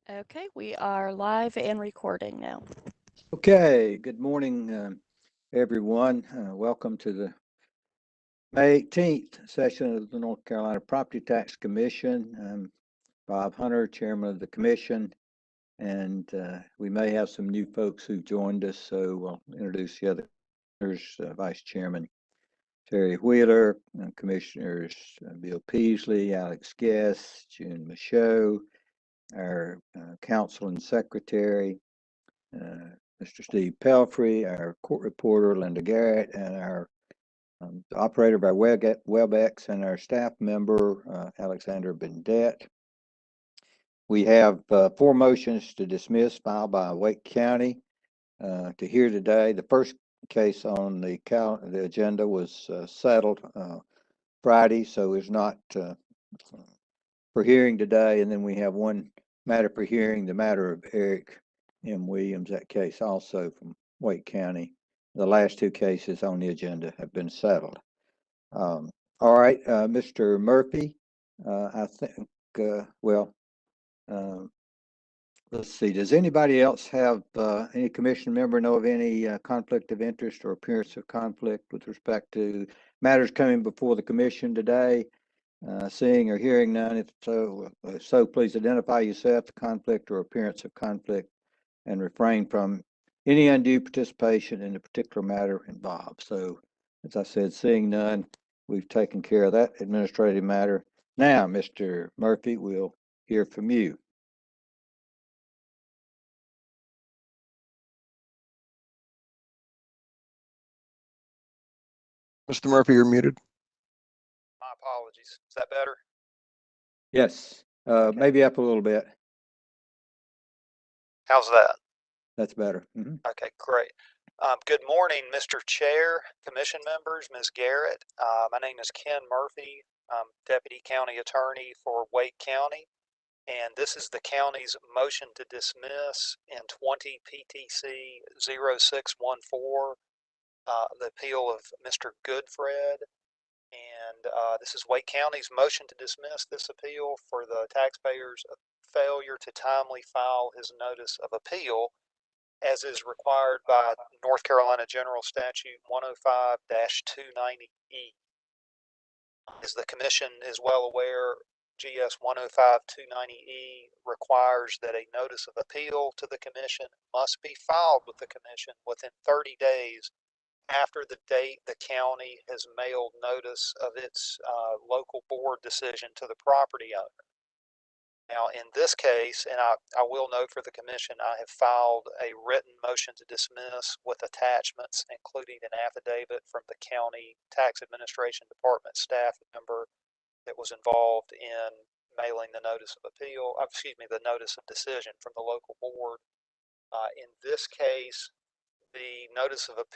Okay, we are live and recording now. Okay, good morning, everyone. Welcome to the May 18th session of the North Carolina Property Tax Commission. I'm Bob Hunter, Chairman of the Commission, and we may have some new folks who joined us, so I'll introduce the other commissioners, Vice Chairman Terry Wheeler, Commissioners Bill Peasley, Alex Guest, June Michaud, our Counsel and Secretary, Mr. Steve Pelfrey, our court reporter, Linda Garrett, and our operator of our WebEx, and our staff member, Alexander Bendette. We have 4 motions to dismiss filed by Wake County to hear today. The first case on the agenda was settled Friday, so is not for hearing today. And then we have one matter for hearing, the matter of Eric M. Williams, that case also from Wake County. The last 2 cases on the agenda have been settled. All right, Mr. Murphy, I think, let's see, does anybody else have, any commission member know of any conflict of interest or appearance of conflict with respect to matters coming before the commission today? Seeing or hearing none, if so, please identify yourself, the conflict or appearance of conflict, and refrain from any undue participation in the particular matter involved. So, as I said, seeing none, we've taken care of that administrative matter. Now, Mr. Murphy, we'll hear from you. Mr. Murphy, you're muted. My apologies. Is that better? Yes, maybe up a little bit. How's that? That's better. Okay, great. Good morning, Mr. Chair, Commission members, Ms. Garrett. My name is Ken Murphy. I'm Deputy County Attorney for Wake County, and this is the county's motion to dismiss in 20 PTC 0614, the appeal of Mr. Goodfred. And this is Wake County's motion to dismiss this appeal for the taxpayer's failure to timely file his notice of appeal, as is required by North Carolina General Statute 105-290E. As the Commission is well aware, GS 105-290E requires that a notice of appeal to the Commission must be filed with the Commission within 30 days after the date the county has mailed notice of its local board decision to the property owner. Now, in this case, and I will note for the commission, I have filed a written motion to dismiss with attachments, including an affidavit from the county tax administration department staff member that was involved in mailing the notice of appeal, the notice of decision from the local board. In this case, the notice of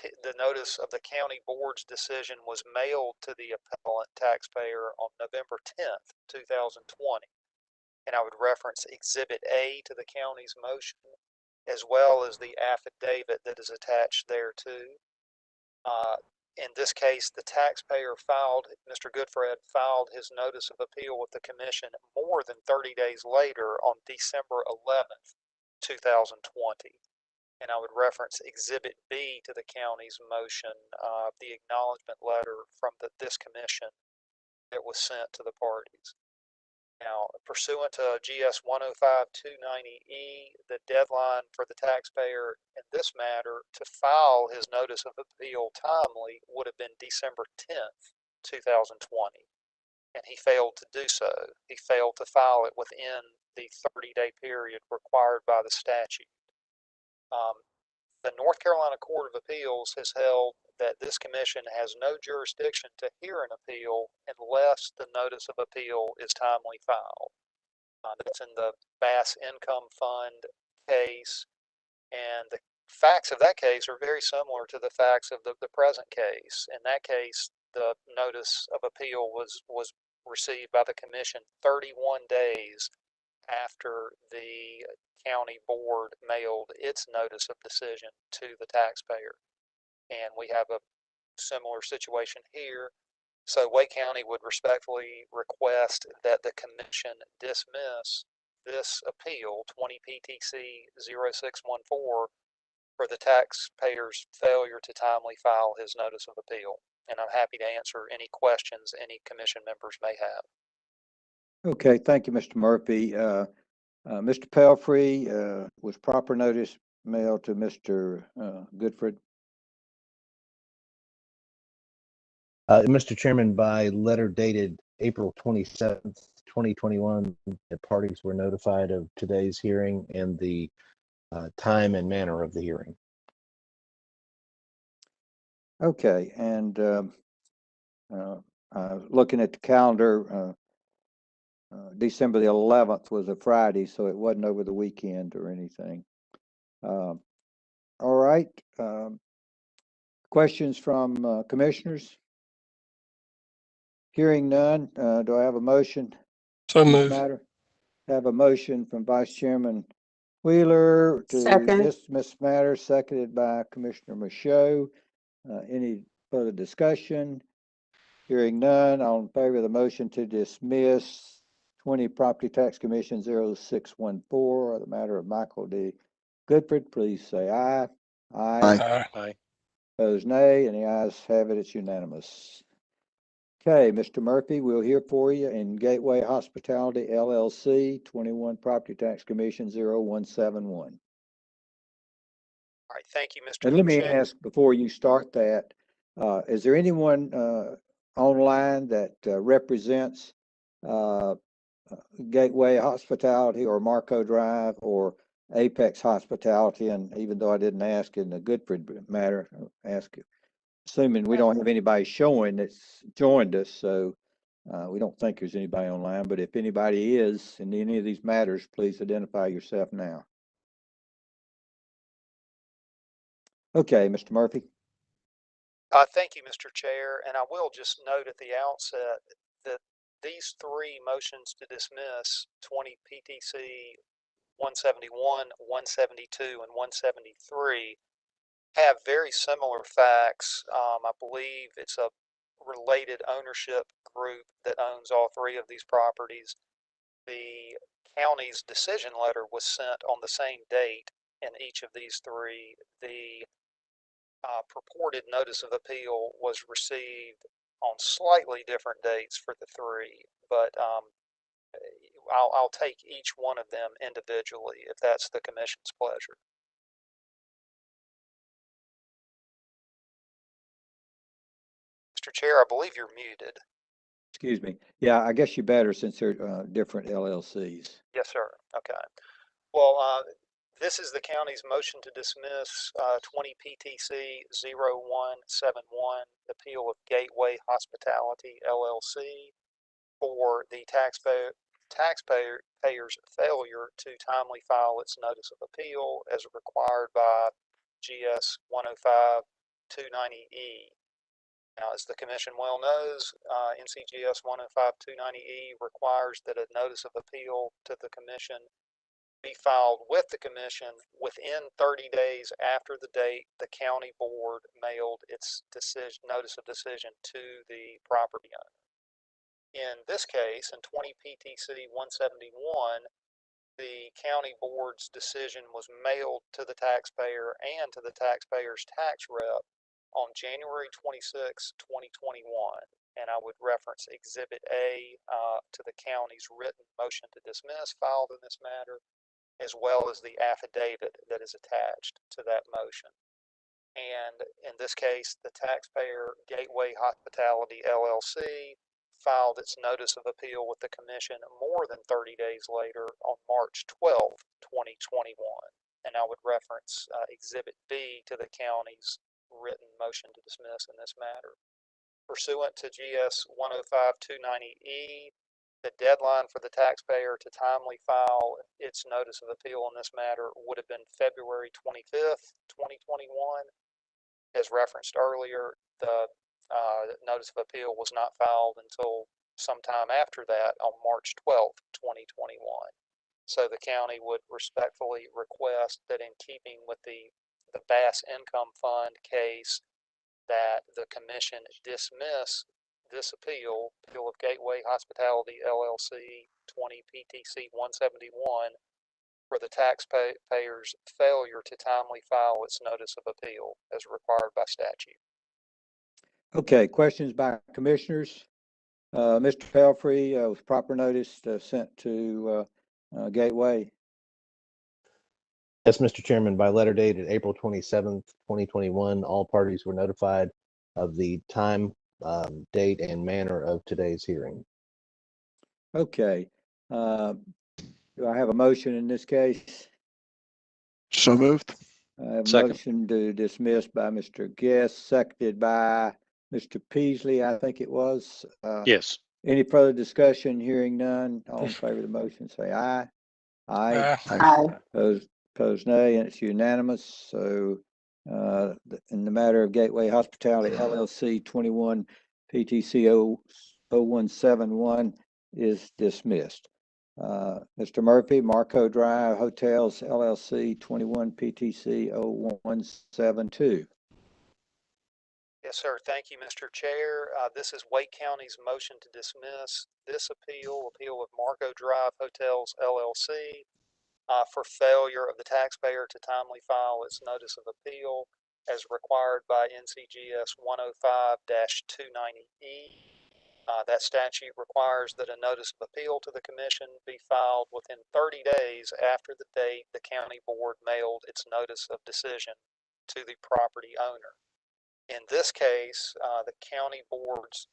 the county board's decision was mailed to the appellant taxpayer on November 10th, 2020. And I would reference Exhibit A to the county's motion, as well as the affidavit that is attached thereto. In this case, the taxpayer Mr. Goodfred filed his notice of appeal with the commission more than 30 days later on December 11th, 2020. And I would reference Exhibit B to the county's motion, the acknowledgement letter from this commission that was sent to the parties. Now, pursuant to GS 105-290E, the deadline for the taxpayer in this matter to file his notice of appeal timely would have been December 10th, 2020, and he failed to do so. He failed to file it within the 30-day period required by the statute. The North Carolina Court of Appeals has held that this commission has no jurisdiction to hear an appeal unless the notice of appeal is timely filed. That's in the Bass Income Fund case, and the facts of that case are very similar to the facts of the present case. In that case, the notice of appeal was received by the commission 31 days after the county board mailed its notice of decision to the taxpayer. And we have a similar situation here. So Wake County would respectfully request that the commission dismiss this appeal, 20 PTC 0614, for the taxpayer's failure to timely file his notice of appeal. And I'm happy to answer any questions any commission members may have. Okay, thank you, Mr. Murphy. Mr. Pelfrey, was proper notice mailed to Mr. Goodford? Mr. Chairman, by letter dated April 27th, 2021, the parties were notified of today's hearing and the time and manner of the hearing. Okay, and looking at the calendar, December the 11th was a Friday, so it wasn't over the weekend or anything. All right. Questions from commissioners? Hearing none, do I have a motion? So on this moved. matter? Have a motion from Vice Chairman Wheeler to Second. dismiss matter, seconded by Commissioner Michaud. Any further discussion? Hearing none, all in favor of the motion to dismiss 20 Property Tax Commission 0614, or the matter of Michael D. Goodford, please say aye. Aye. Aye. Opposed, nay, and the ayes have it, it's unanimous. Okay, Mr. Murphy, we'll hear for you in Gateway Hospitality LLC, 21 Property Tax Commission 0171. All right, thank you, Mr. And let me Chair. ask, before you start that, is there anyone online that represents Gateway Hospitality or Marco Drive or Apex Hospitality? And even though I didn't ask in the Goodford matter, I'll ask you. Assuming we don't have anybody showing that's joined us, so we don't think there's anybody online, but if anybody is in any of these matters, please identify yourself now. Okay, Mr. Murphy. Thank you, Mr. Chair, and I will just note at the outset that these three motions to dismiss, 20 PTC 171, 172, and 173, have very similar facts. I believe it's a related ownership group that owns all three of these properties. The county's decision letter was sent on the same date in each of these three. The purported notice of appeal was received on slightly different dates for the three, but I'll take each one of them individually if that's the commission's pleasure. Mr. Chair, I believe you're muted. Excuse me. Yeah, I guess you better since they're different LLCs. Yes, sir. Okay. Well, this is the county's motion to dismiss 20 PTC 0171, appeal of Gateway Hospitality LLC for the taxpayer's failure to timely file its notice of appeal as required by GS 105-290E. Now, as the commission well knows, NCGS 105-290E requires that a notice of appeal to the commission be filed with the commission within 30 days after the date the county board mailed its notice of decision to the property owner. In this case, in 20 PTC 171, the county board's decision was mailed to the taxpayer and to the taxpayer's tax rep on January 26, 2021. And I would reference Exhibit A to the county's written motion to dismiss filed in this matter, as well as the affidavit that is attached to that motion. And in this case, the taxpayer, Gateway Hospitality LLC, filed its notice of appeal with the commission more than 30 days later on March 12, 2021. And I would reference Exhibit B to the county's written motion to dismiss in this matter. Pursuant to GS 105-290E, the deadline for the taxpayer to timely file its notice of appeal in this matter would have been February 25th, 2021. As referenced earlier, the notice of appeal was not filed until sometime after that on March 12th, 2021. So the county would respectfully request that in keeping with the Bass Income Fund case, that the commission dismiss this appeal of Gateway Hospitality LLC 20 PTC 171 for the taxpayer's failure to timely file its notice of appeal as required by statute. Okay, questions by commissioners? Mr. Pelfrey, was proper notice sent to Gateway? Yes, Mr. Chairman, by letter dated April 27th, 2021, all parties were notified of the time, date, and manner of today's hearing. Okay. Do I have a motion in this case? So moved. I have a Second. motion to dismiss by Mr. Guest, seconded by Mr. Peasley, I think it was. Yes. Any further discussion? Hearing none. All in favor of the motion, say aye. Aye. Opposed, nay, and it's unanimous. So, in the matter of Gateway Hospitality LLC 21 PTC 0171 is dismissed. Mr. Murphy, Marco Drive Hotels LLC 21 PTC 0172. Yes, sir. Thank you, Mr. Chair. This is Wake County's motion to dismiss this appeal of Marco Drive Hotels LLC for failure of the taxpayer to timely file its notice of appeal as required by NCGS 105-290E. That statute requires that a notice of appeal to the commission be filed within 30 days after the date the county board mailed its notice of decision to the property owner. In this case, the county board's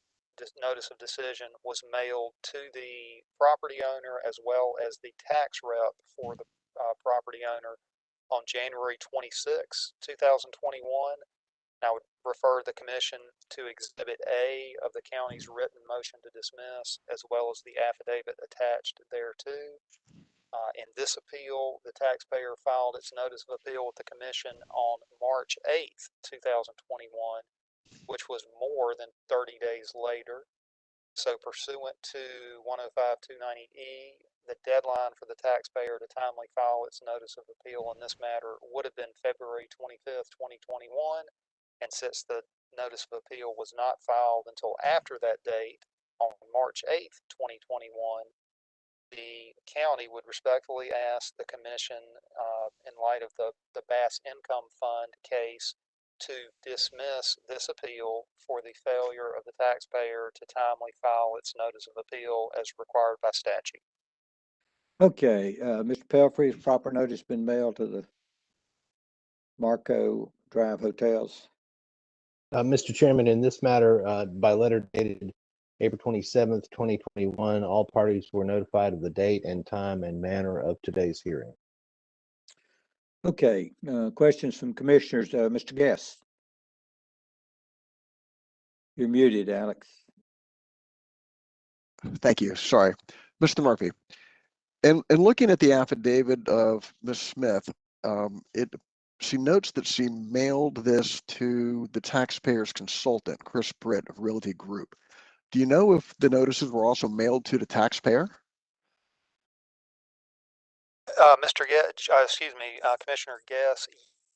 notice of decision was mailed to the property owner as well as the tax rep for the property owner on January 26, 2021. I would refer the commission to Exhibit A of the county's written motion to dismiss, as well as the affidavit attached thereto. In this appeal, the taxpayer filed its notice of appeal with the commission on March 8th, 2021, which was more than 30 days later. So pursuant to 105-290E, the deadline for the taxpayer to timely file its notice of appeal in this matter would have been February 25th, 2021. And since the notice of appeal was not filed until after that date, on March 8th, 2021, the county would respectfully ask the commission, in light of the Bass Income Fund case, to dismiss this appeal for the failure of the taxpayer to timely file its notice of appeal as required by statute. Okay, Mr. Pelfrey, has proper notice been mailed to the Marco Drive Hotels? Mr. Chairman, in this matter, by letter dated April 27th, 2021, all parties were notified of the date and time and manner of today's hearing. Okay, questions from commissioners. Mr. Guest. You're muted, Alex. Thank you. Sorry. Mr. Murphy, in looking at the affidavit of Ms. Smith, she notes that she mailed this to the taxpayer's consultant, Chris Britt of Realty Group. Do you know if the notices were also mailed to the taxpayer? Commissioner Guess,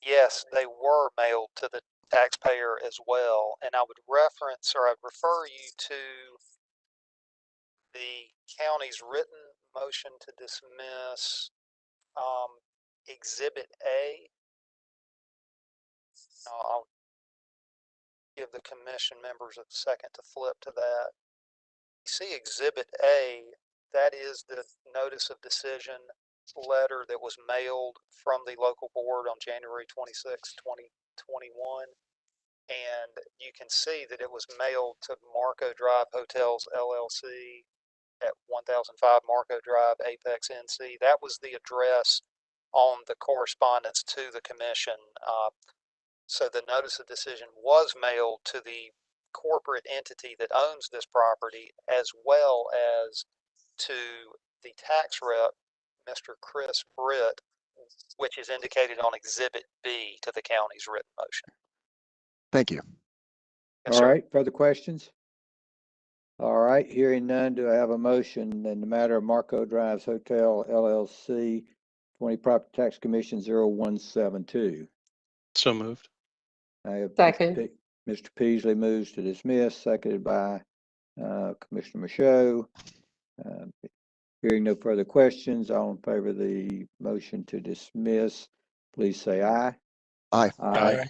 yes, they were mailed to the taxpayer as well. And I would reference, or I'd refer you to the county's written motion to dismiss, Exhibit A. I'll give the commission members a second to flip to that. You see Exhibit A, that is the notice of decision letter that was mailed from the local board on January 26, 2021. And you can see that it was mailed to Marco Drive Hotels LLC at 1005 Marco Drive, Apex, NC. That was the address on the correspondence to the commission. So the notice of decision was mailed to the corporate entity that owns this property, as well as to the tax rep, Mr. Chris Britt, which is indicated on Exhibit B to the county's written motion. Thank you. Yes, All sir. right, further questions? All right, hearing none, do I have a motion in the matter of Marco Drives Hotel LLC 20 Property Tax Commission 0172? So moved. I have Second. Mr. Peasley moves to dismiss, seconded by Commissioner Michaud. Hearing no further questions, all in favor of the motion to dismiss, please say aye. Aye.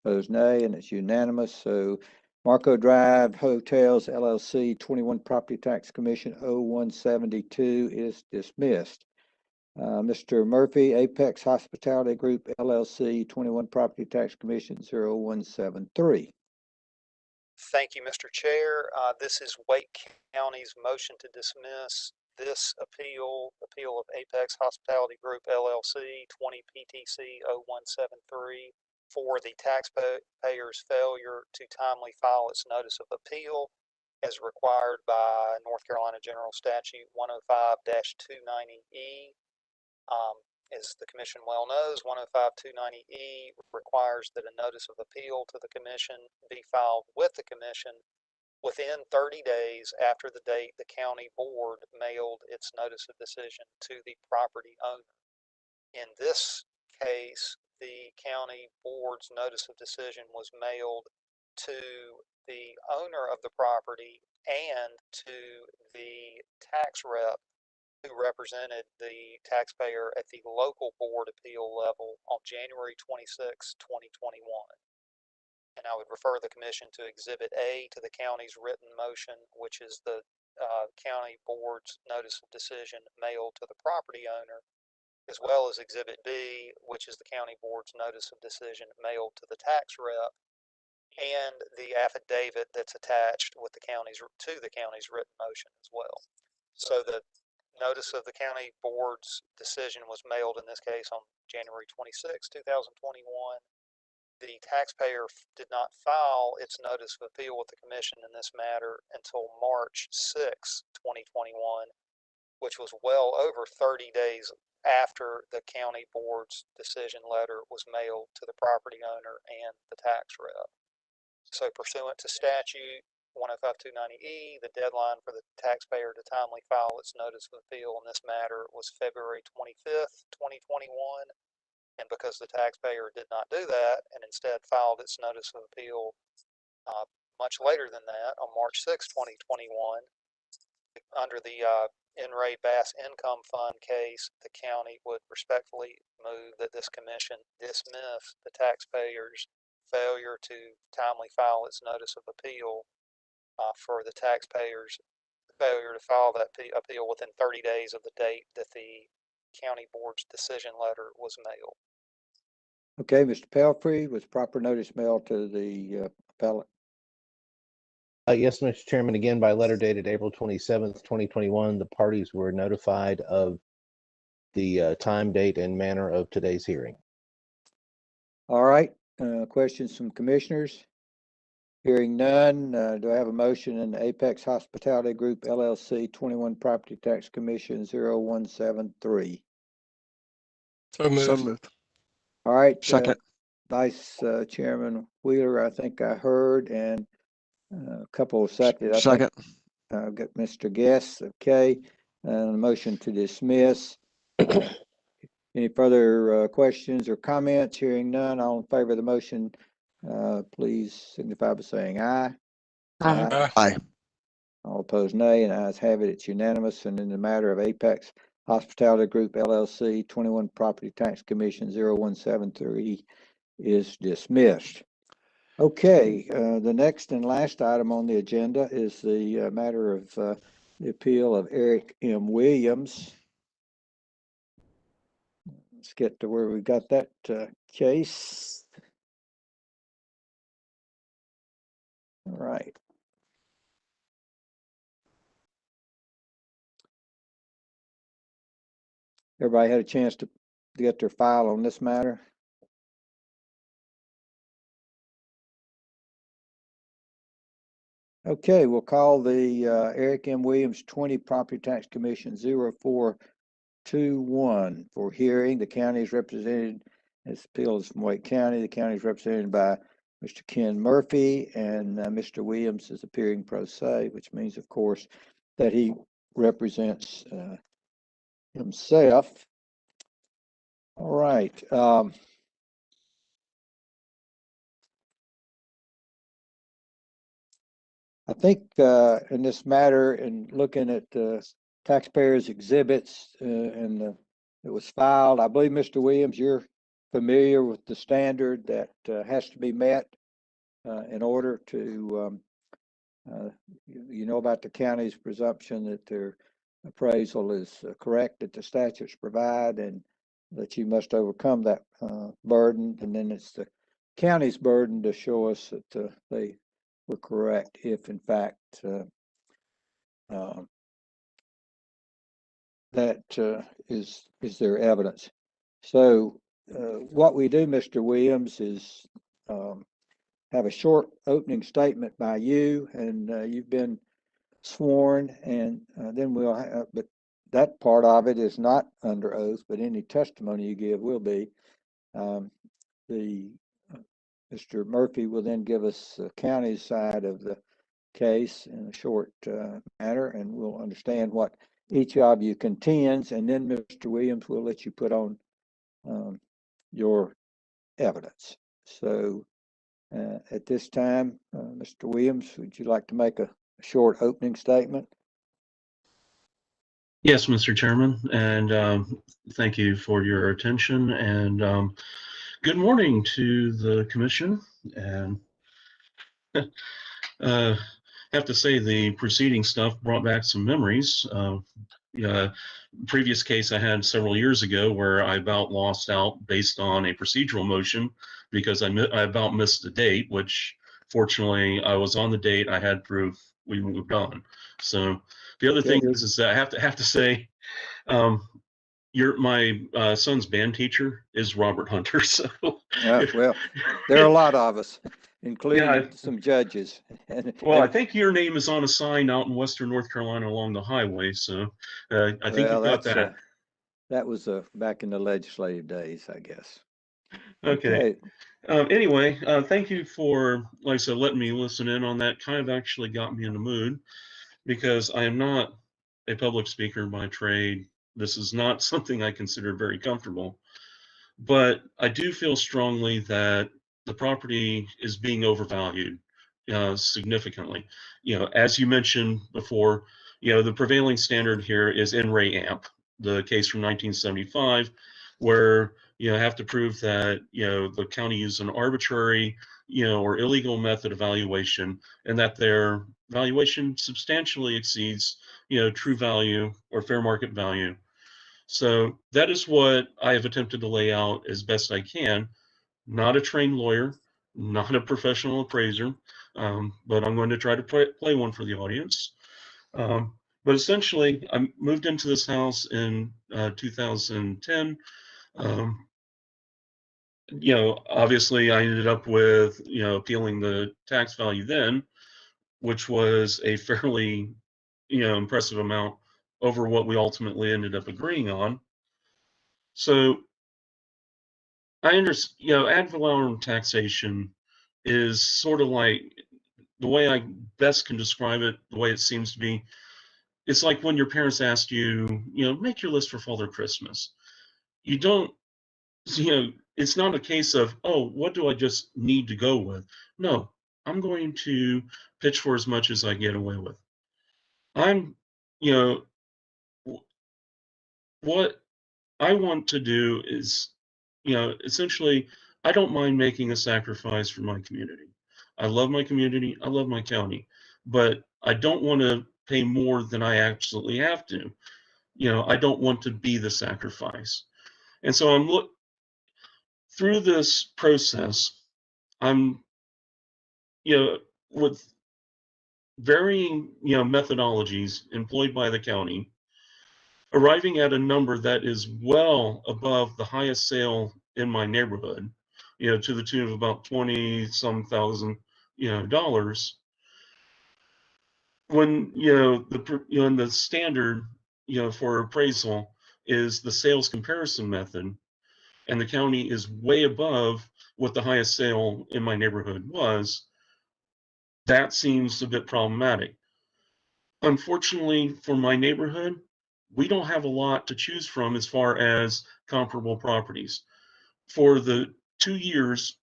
Opposed, nay, and it's unanimous. So Marco Drive Hotels LLC 21 Property Tax Commission 0172 is dismissed. Mr. Murphy, Apex Hospitality Group LLC 21 Property Tax Commission 0173. Thank you, Mr. Chair. This is Wake County's motion to dismiss this appeal of Apex Hospitality Group LLC 20 PTC 0173 for the taxpayer's failure to timely file its notice of appeal as required by North Carolina General Statute 105-290E. As the commission well knows, 105-290E requires that a notice of appeal to the commission be filed with the commission within 30 days after the date the county board mailed its notice of decision to the property owner. In this case, the county board's notice of decision was mailed to the owner of the property and to the tax rep who represented the taxpayer at the local board appeal level on January 26, 2021. And I would refer the commission to Exhibit A to the county's written motion, which is the county board's notice of decision mailed to the property owner, as well as Exhibit B, which is the county board's notice of decision mailed to the tax rep, and the affidavit that's attached with the county's written motion as well. So the notice of the county board's decision was mailed in this case on January 26, 2021. The taxpayer did not file its notice of appeal with the commission in this matter until March 6, 2021, which was well over 30 days after the county board's decision letter was mailed to the property owner and the tax rep. So pursuant to statute 105-290E, the deadline for the taxpayer to timely file its notice of appeal in this matter was February 25th, 2021. And because the taxpayer did not do that and instead filed its notice of appeal much later than that, on March 6, 2021, under the N. Ray Bass Income Fund case, the county would respectfully move that this commission dismiss the taxpayer's failure to timely file its notice of appeal for the taxpayer's failure to file that appeal within 30 days of the date that the county board's decision letter was mailed. Okay, Mr. Pelfrey, was proper notice mailed to the appellate? Yes, Mr. Chairman, again, by letter dated April 27th, 2021, the parties were notified of the time, date, and manner of today's hearing. All right, questions from commissioners? Hearing none, do I have a motion in the Apex Hospitality Group LLC 21 Property Tax Commission 0173? So moved. All right. Second. Vice Chairman Wheeler, I think I heard, and a couple of seconds. Second. I've got Mr. Guest. Okay. And a motion to dismiss. Any further questions or comments? Hearing none, all in favor of the motion, please signify by saying aye. Aye. All opposed, nay, and ayes have it. It's unanimous. And in the matter of Apex Hospitality Group LLC 21 Property Tax Commission 0173 is dismissed. Okay, the next and last item on the agenda is the matter of the appeal of Eric M. Williams. Let's get to where we got that case. All right. Everybody had a chance to get their file on this matter? Okay, we'll call the Eric M. Williams 20 Property Tax Commission 0421 for hearing. The county is represented, this appeal is from Wake County. The county is represented by Mr. Ken Murphy, and Mr. Williams is appearing pro se, which means, of course, that he represents himself. All right. I think in this matter, in looking at the taxpayers' exhibits it was filed, I believe, Mr. Williams, you're familiar with the standard that has to be met in order to, you know about the county's presumption that their appraisal is correct, that the statutes provide, and that you must overcome that burden. And then it's the county's burden to show us that they were correct if in fact that is their evidence. So what we do, Mr. Williams, is have a short opening statement by you, and you've been sworn, and then we'll have, but that part of it is not under oath, but any testimony you give will be. Mr. Murphy will then give us the county's side of the case in a short manner, and we'll understand what each of you contends, and then Mr. Williams will let you put on your evidence. So at this time, Mr. Williams, would you like to make a short opening statement? Yes, Mr. Chairman, and thank you for your attention, and good morning to the commission. And have to say the preceding stuff brought back some memories. Previous case I had several years ago where I about lost out based on a procedural motion because I about missed the date, which fortunately I was on the date. I had proof. We moved on. So the other thing is that I have to say, my son's band teacher is Robert Hunter. So well, there are a lot of us, including some judges. Well, I think your name is on a sign out in Western North Carolina along the highway. So I think you got that. That was back in the legislative days, I guess. Okay. Anyway, thank you for, like I said, letting me listen in on that. Kind of actually got me in the mood because I am not a public speaker by trade. This is not something I consider very comfortable, but I do feel strongly that the property is being overvalued significantly. As you mentioned before, the prevailing standard here is in re amp, the case from 1975, where you have to prove that the county used an arbitrary or illegal method of valuation, and that their valuation substantially exceeds true value or fair market value. So that is what I have attempted to lay out as best I can. Not a trained lawyer, not a professional appraiser, but I'm going to try to play one for the audience. But essentially, I moved into this house in 2010. Obviously I ended up with, appealing the tax value then, which was a fairly, impressive amount over what we ultimately ended up agreeing on. So I understand, ad valorem taxation is sort of like, the way I best can describe it, the way it seems to be, it's like when your parents asked you, make your list for Father Christmas. You don't, it's not a case of, oh, what do I just need to go with? No, I'm going to pitch for as much as I get away with. I'm, what I want to do is, essentially, I don't mind making a sacrifice for my community. I love my community. I love my county, but I don't want to pay more than I absolutely have to. I don't want to be the sacrifice. And so I'm through this process, I'm, with varying, methodologies employed by the county, arriving at a number that is well above the highest sale in my neighborhood, to the tune of about 20-some thousand, dollars. When, the standard, for appraisal is the sales comparison method, and the county is way above what the highest sale in my neighborhood was, that seems a bit problematic. Unfortunately for my neighborhood, we don't have a lot to choose from as far as comparable properties. For the 2 years,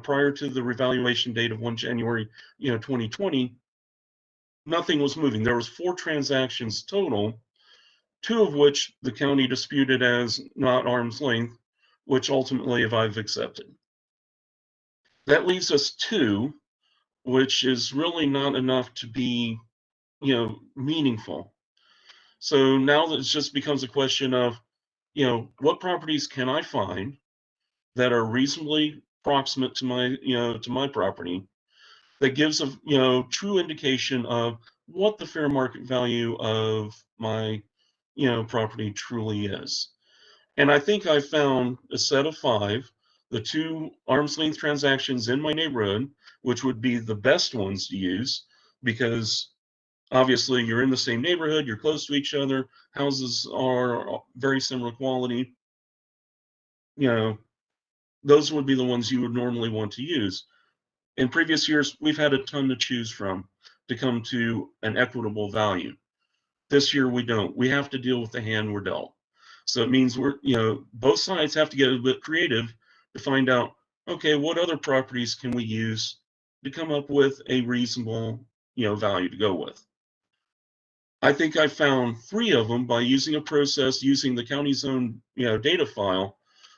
prior to the revaluation date of 1 January, 2020, nothing was moving. There was 4 transactions total, 2 of which the county disputed as not arm's length, which ultimately I've accepted. That leaves us 2, which is really not enough to be, meaningful. So now it just becomes a question of, what properties can I find that are reasonably proximate to my property, that gives a, true indication of what the fair market value of my, property truly is. And I think I found a set of 5, the 2 arm's length transactions in my neighborhood, which would be the best ones to use, because obviously you're in the same neighborhood, you're close to each other, houses are very similar quality. Those would be the ones you would normally want to use. In previous years, we've had a ton to choose from to come to an equitable value. This year we don't. We have to deal with the hand we're dealt. So it means both sides have to get a bit creative to find out, okay, what other properties can we use to come up with a reasonable, value to go with. I think I found 3 of them by using a process using the county's own, data file,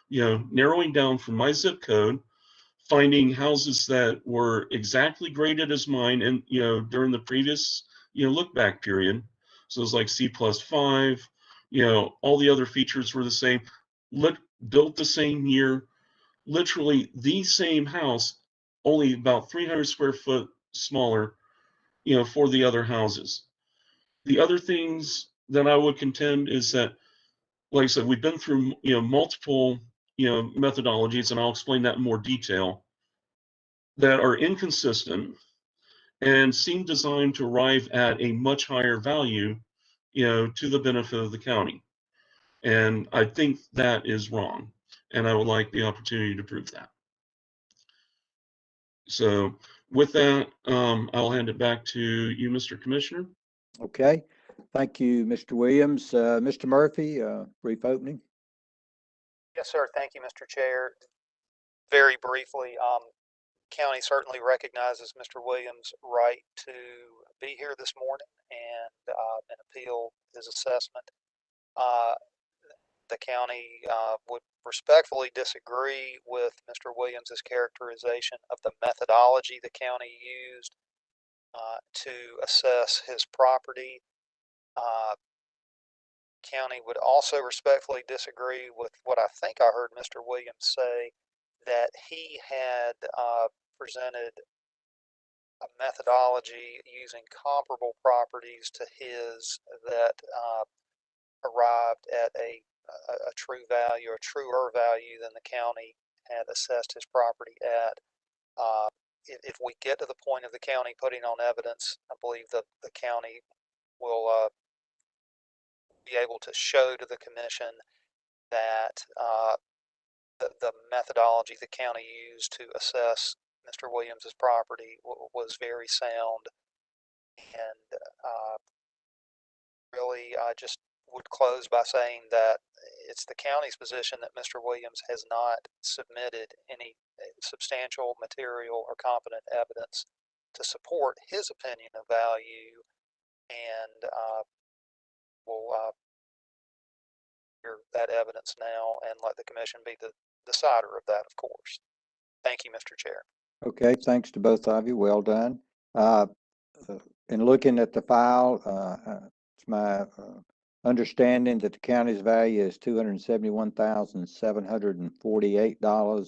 narrowing down from my zip code, finding houses that were exactly graded as mine and, during the previous, look back period. So it was like C+5, all the other features were the same, built the same year, literally the same house, only about 300 square foot smaller, for the other houses. The other things that I would contend is that, like I said, we've been through, multiple, methodologies, and I'll explain that in more detail, that are inconsistent and seem designed to arrive at a much higher value, to the benefit of the county. And I think that is wrong. And I would like the opportunity to prove that. So with that, I'll hand it back to you, Mr. Commissioner. Okay. Thank you, Mr. Williams. Mr. Murphy, brief opening. Yes, sir. Thank you, Mr. Chair. Very briefly, county certainly recognizes Mr. Williams' right to be here this morning and appeal his assessment. The county would respectfully disagree with Mr. Williams' characterization of the methodology the county used to assess his property. County would also respectfully disagree with what I think I heard Mr. Williams say, that he had presented a methodology using comparable properties to his that arrived at a true value, a truer value than the county had assessed his property at. If we get to the point of the county putting on evidence, I believe the county will be able to show to the commission that the methodology the county used to assess Mr. Williams's property was very sound. And really, I just would close by saying that it's the county's position that Mr. Williams has not submitted any substantial material or competent evidence to support his opinion of value, and we'll hear that evidence now and let the commission be the decider of that, of course. Thank you, Mr. Chair. Okay, thanks to both of you. Well done. In looking at the file, it's my understanding that the county's value is $271,748.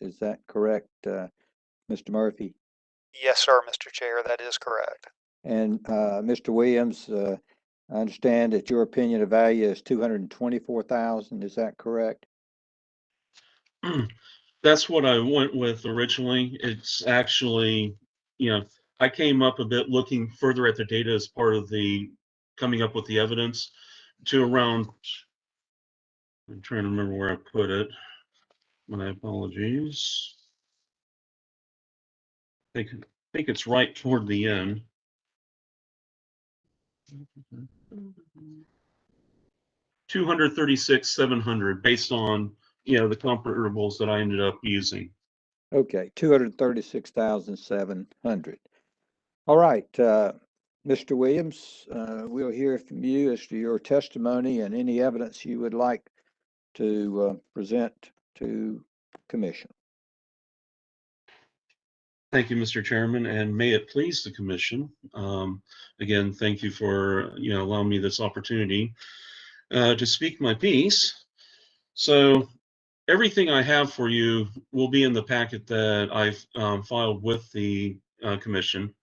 Is that correct, Mr. Murphy? Yes, sir, Mr. Chair, that is correct. And Mr. Williams, I understand that your opinion of value is $224,000. Is that correct? That's what I went with originally. It's actually, I came up a bit looking further at the data as part of the coming up with the evidence to around, I'm trying to remember where I put it. My apologies. I think it's right toward the end. 236,700 based on, the comparables that I ended up using. Okay, 236,700. All right. Mr. Williams, we'll hear from you as to your testimony and any evidence you would like to present to commission. Thank you, Mr. Chairman, and may it please the commission. Again, thank you for allowing me this opportunity to speak my piece. So everything I have for you will be in the packet that I've filed with the commission.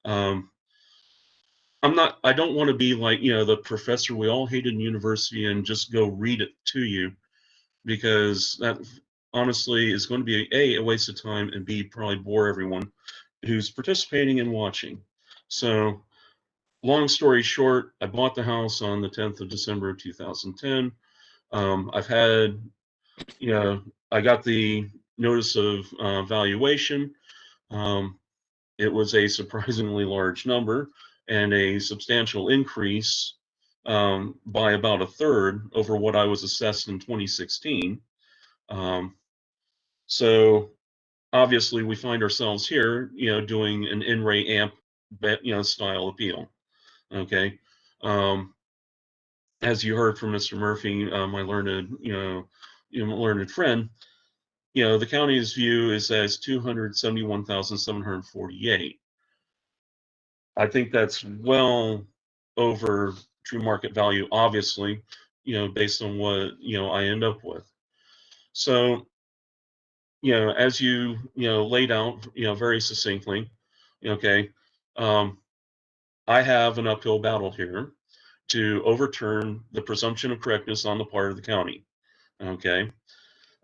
I don't want to be like, the professor we all hated in university and just go read it to you, because that honestly is going to be a waste of time, and B, probably bore everyone who's participating and watching. So long story short, I bought the house on the 10th of December of 2010. I've had, I got the notice of valuation. It was a surprisingly large number and a substantial increase by about a third over what I was assessed in 2016. So obviously we find ourselves here, doing an in-rate amp, style appeal. Okay. As you heard from Mr. Murphy, my learned, learned friend, the county's view is as 271,748. I think that's well over true market value, obviously, based on what, I end up with. So, as you, laid out, very succinctly, okay, I have an uphill battle here to overturn the presumption of correctness on the part of the county. Okay.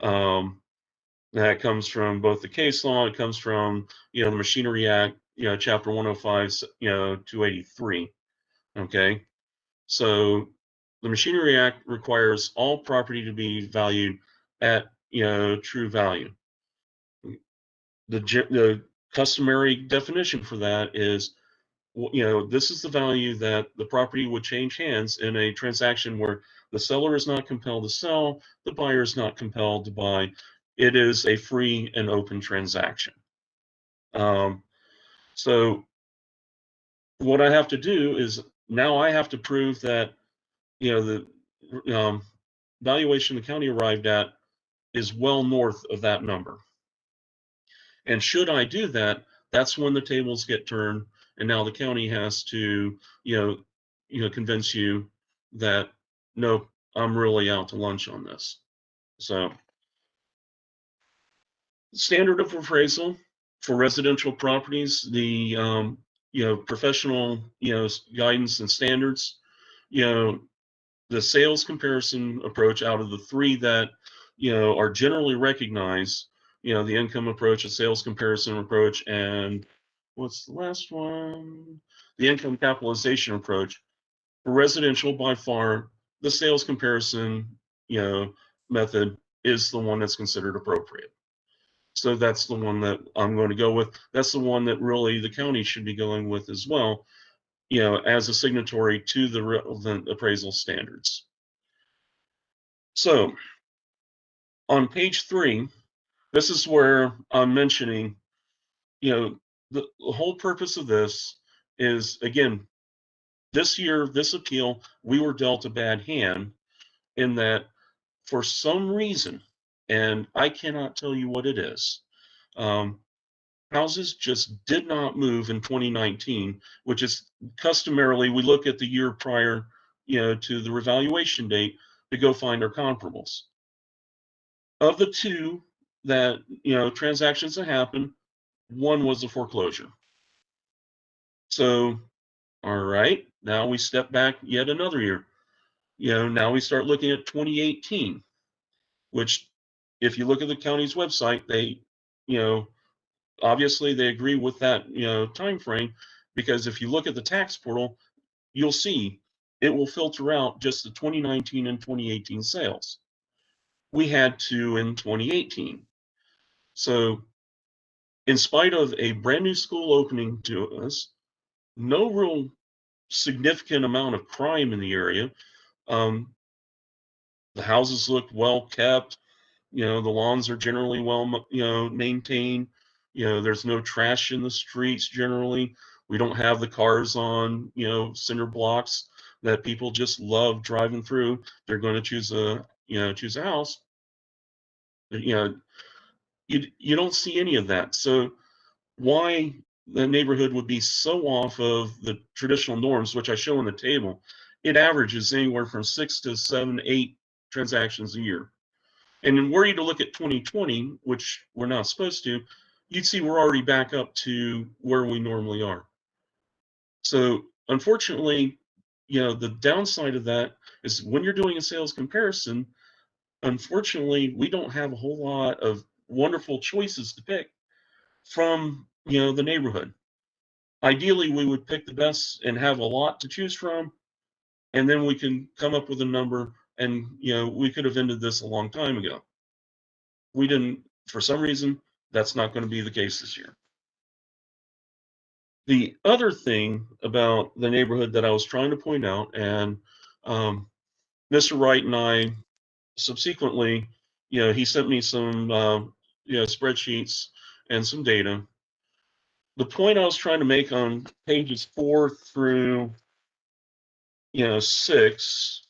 That comes from both the case law, it comes from, the Machinery Act, Chapter 105, 283. Okay. So the Machinery Act requires all property to be valued at, true value. The customary definition for that is, this is the value that the property would change hands in a transaction where the seller is not compelled to sell, the buyer is not compelled to buy. It is a free and open transaction. So what I have to do is now I have to prove that, the valuation the county arrived at is well north of that number. And should I do that, that's when the tables get turned, and now the county has to, convince you that, no, I'm really out to lunch on this. So, standard of appraisal for residential properties, the professional guidance and standards, the sales comparison approach out of the three that are generally recognized, the income approach, the sales comparison approach, and what's the last one? The income capitalization approach. For residential, by far, the sales comparison, method is the one that's considered appropriate. So that's the one that I'm going to go with. That's the one that really the county should be going with as well, as a signatory to the relevant appraisal standards. So on page 3, this is where I'm mentioning, the whole purpose of this is, again, this year, this appeal, we were dealt a bad hand in that for some reason, and I cannot tell you what it is, houses just did not move in 2019, which is customarily, we look at the year prior, to the revaluation date to go find our comparables. Of the two that, transactions that happened, one was a foreclosure. So, all right, now we step back yet another year. Now we start looking at 2018, which if you look at the county's website, they, obviously they agree with that, time frame, because if you look at the tax portal, you'll see it will filter out just the 2019 and 2018 sales. We had 2 in 2018. So in spite of a brand new school opening to us, no real significant amount of crime in the area. The houses look well kept. The lawns are generally well, maintained. There's no trash in the streets generally. We don't have the cars on, cinder blocks that people just love driving through. They're going to choose a house. You don't see any of that. So why the neighborhood would be so off of the traditional norms, which I show in the table, it averages anywhere from 6 to 7, 8 transactions a year. And then were you to look at 2020, which we're not supposed to, you'd see we're already back up to where we normally are. So unfortunately, the downside of that is when you're doing a sales comparison, unfortunately, we don't have a whole lot of wonderful choices to pick from, the neighborhood. Ideally, we would pick the best and have a lot to choose from, and then we can come up with a number, and, we could have ended this a long time ago. We didn't, for some reason, that's not going to be the case this year. The other thing about the neighborhood that I was trying to point out, and Mr. Wright and I subsequently, he sent me some, spreadsheets and some data. The point I was trying to make on pages 4 through, 6,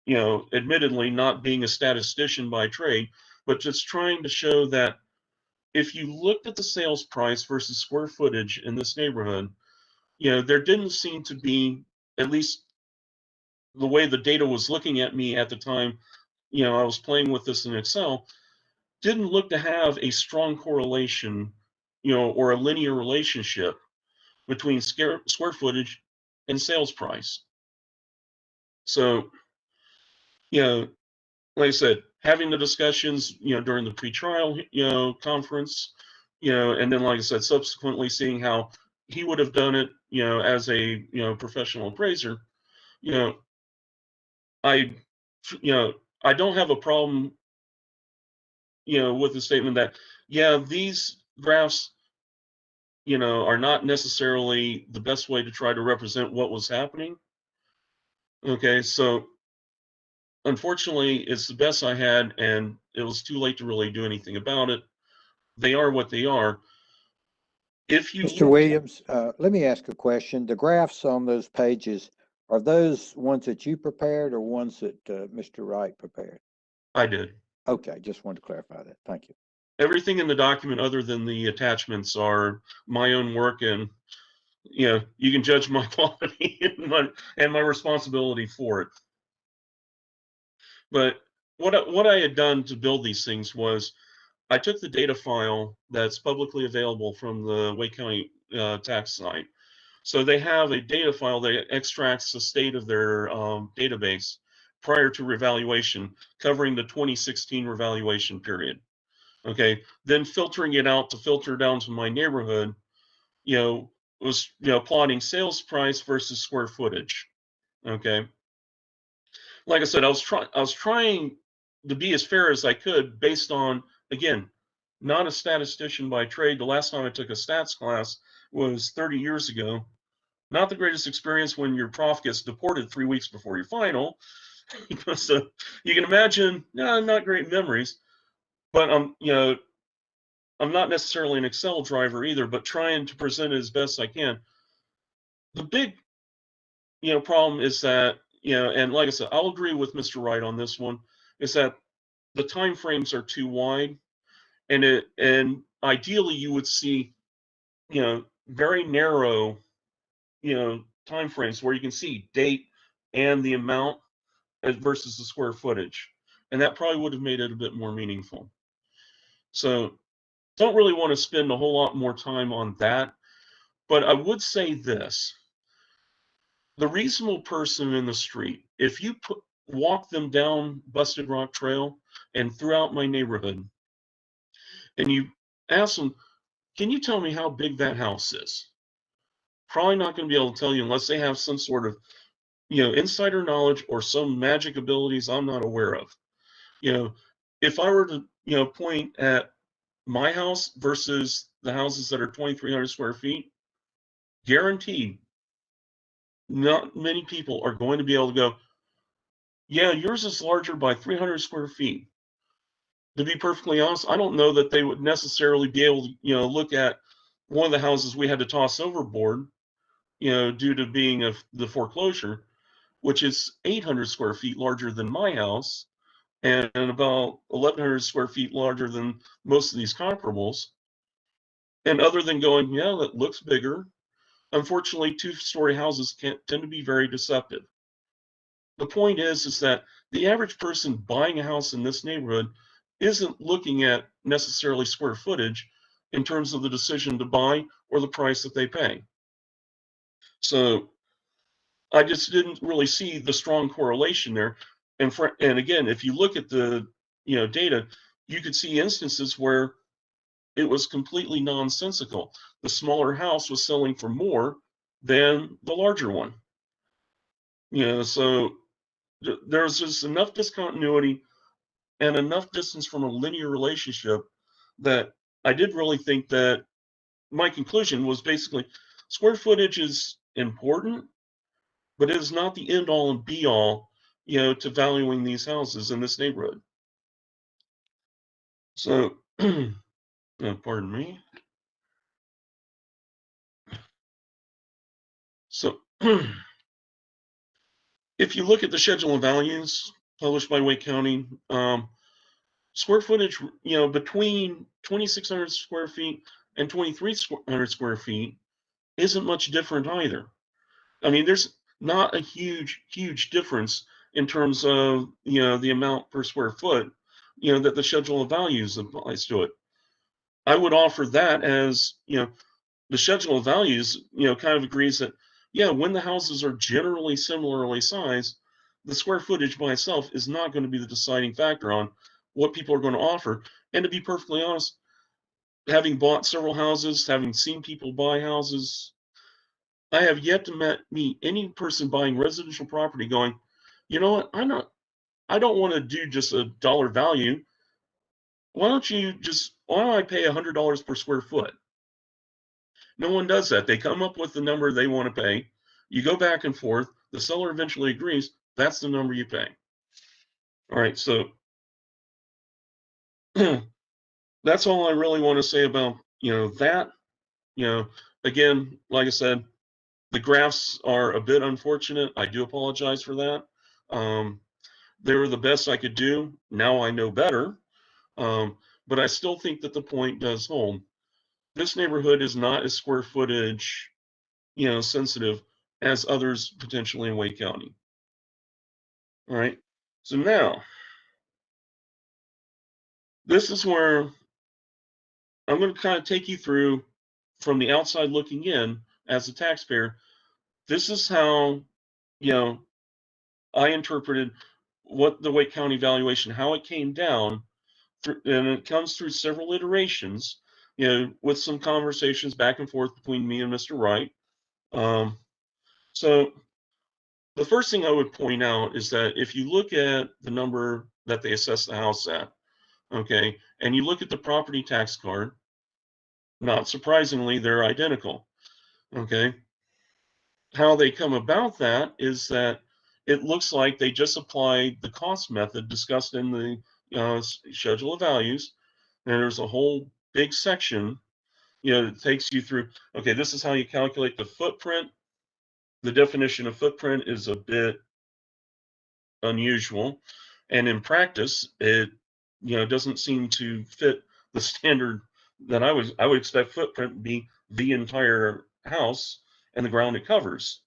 admittedly not being a statistician by trade, but just trying to show that if you looked at the sales price versus square footage in this neighborhood, there didn't seem to be, at least the way the data was looking at me at the time, I was playing with this in Excel, didn't look to have a strong correlation, or a linear relationship between square footage and sales price. So, like I said, having the discussions, during the pre-trial, conference, and then, like I said, subsequently seeing how he would have done it, as a, professional appraiser, I don't have a problem, with the statement that, these graphs, are not necessarily the best way to try to represent what was happening. Okay, so unfortunately, it's the best I had, and it was too late to really do anything about it. They are what they are. If you Mr. Williams, let me ask a question. The graphs on those pages, are those ones that you prepared or ones that Mr. Wright prepared? I did. Okay, just wanted to clarify that. Thank you. Everything in the document other than the attachments are my own work, and you can judge my quality and my responsibility for it. But what I had done to build these things was I took the data file that's publicly available from the Wake County tax site. So they have a data file that extracts the state of their database prior to revaluation, covering the 2016 revaluation period. Okay, then filtering it out to filter down to my neighborhood, was plotting sales price versus square footage. Okay, like I said, I was trying to be as fair as I could based on, again, not a statistician by trade. The last time I took a stats class was 30 years ago. Not the greatest experience when your prof gets deported 3 weeks before your final. So you can imagine, not great memories. But I'm not necessarily an Excel driver either, but trying to present it as best I can. The big, problem is that, and like I said, I'll agree with Mr. Wright on this one, is that the time frames are too wide, and ideally you would see, very narrow, time frames where you can see date and the amount versus the square footage, and that probably would have made it a bit more meaningful. So don't really want to spend a whole lot more time on that, but I would say this: the reasonable person in the street, if you walk them down Busted Rock Trail and throughout my neighborhood, and you ask them, can you tell me how big that house is? Probably not going to be able to tell you unless they have some sort of, insider knowledge or some magic abilities I'm not aware of. If I were to, point at my house versus the houses that are 2,300 square feet, guaranteed, not many people are going to be able to go, yeah, yours is larger by 300 square feet. To be perfectly honest, I don't know that they would necessarily be able to, look at one of the houses we had to toss overboard, due to being the foreclosure, which is 800 square feet larger than my house and about 1,100 square feet larger than most of these comparables. And other than going, yeah, that looks bigger, unfortunately, two-story houses tend to be very deceptive. The point is that the average person buying a house in this neighborhood isn't looking at necessarily square footage in terms of the decision to buy or the price that they pay. So I just didn't really see the strong correlation there. And again, if you look at the data, you could see instances where it was completely nonsensical. The smaller house was selling for more than the larger one. So there's just enough discontinuity and enough distance from a linear relationship that I did really think that my conclusion was basically square footage is important, but it is not the end all and be all, to valuing these houses in this neighborhood. So, pardon me. So, if you look at the schedule of values published by Wake County, square footage, between 2,600 square feet and 2,300 square feet isn't much different either. I mean, there's not a huge difference in terms of, the amount per square foot, that the schedule of values applies to it. I would offer that as, the schedule of values, kind of agrees that, yeah, when the houses are generally similarly sized, the square footage by itself is not going to be the deciding factor on what people are going to offer. And to be perfectly honest, having bought several houses, having seen people buy houses, I have yet to meet any person buying residential property going, you know what, I don't want to do just a dollar value. Why don't I pay $100 per square foot? No one does that. They come up with the number they want to pay. You go back and forth. The seller eventually agrees. That's the number you pay. All right. So that's all I really want to say about, that. Again, like I said, the graphs are a bit unfortunate. I do apologize for that. They were the best I could do. Now I know better. But I still think that the point does hold. This neighborhood is not as square footage, sensitive as others potentially in Wake County. All right. So now, this is where I'm going to kind of take you through from the outside looking in as a taxpayer. This is how, I interpreted what the Wake County valuation, how it came down, and it comes through several iterations, with some conversations back and forth between me and Mr. Wright. So the first thing I would point out is that if you look at the number that they assess the house at, okay, and you look at the property tax card, not surprisingly, they're identical, okay? How they come about that is that it looks like they just applied the cost method discussed in the schedule of values, and there's a whole big section, that takes you through, okay, this is how you calculate the footprint. The definition of footprint is a bit unusual, and in practice, it doesn't seem to fit the standard that I would expect footprint to be the entire house and the ground it covers.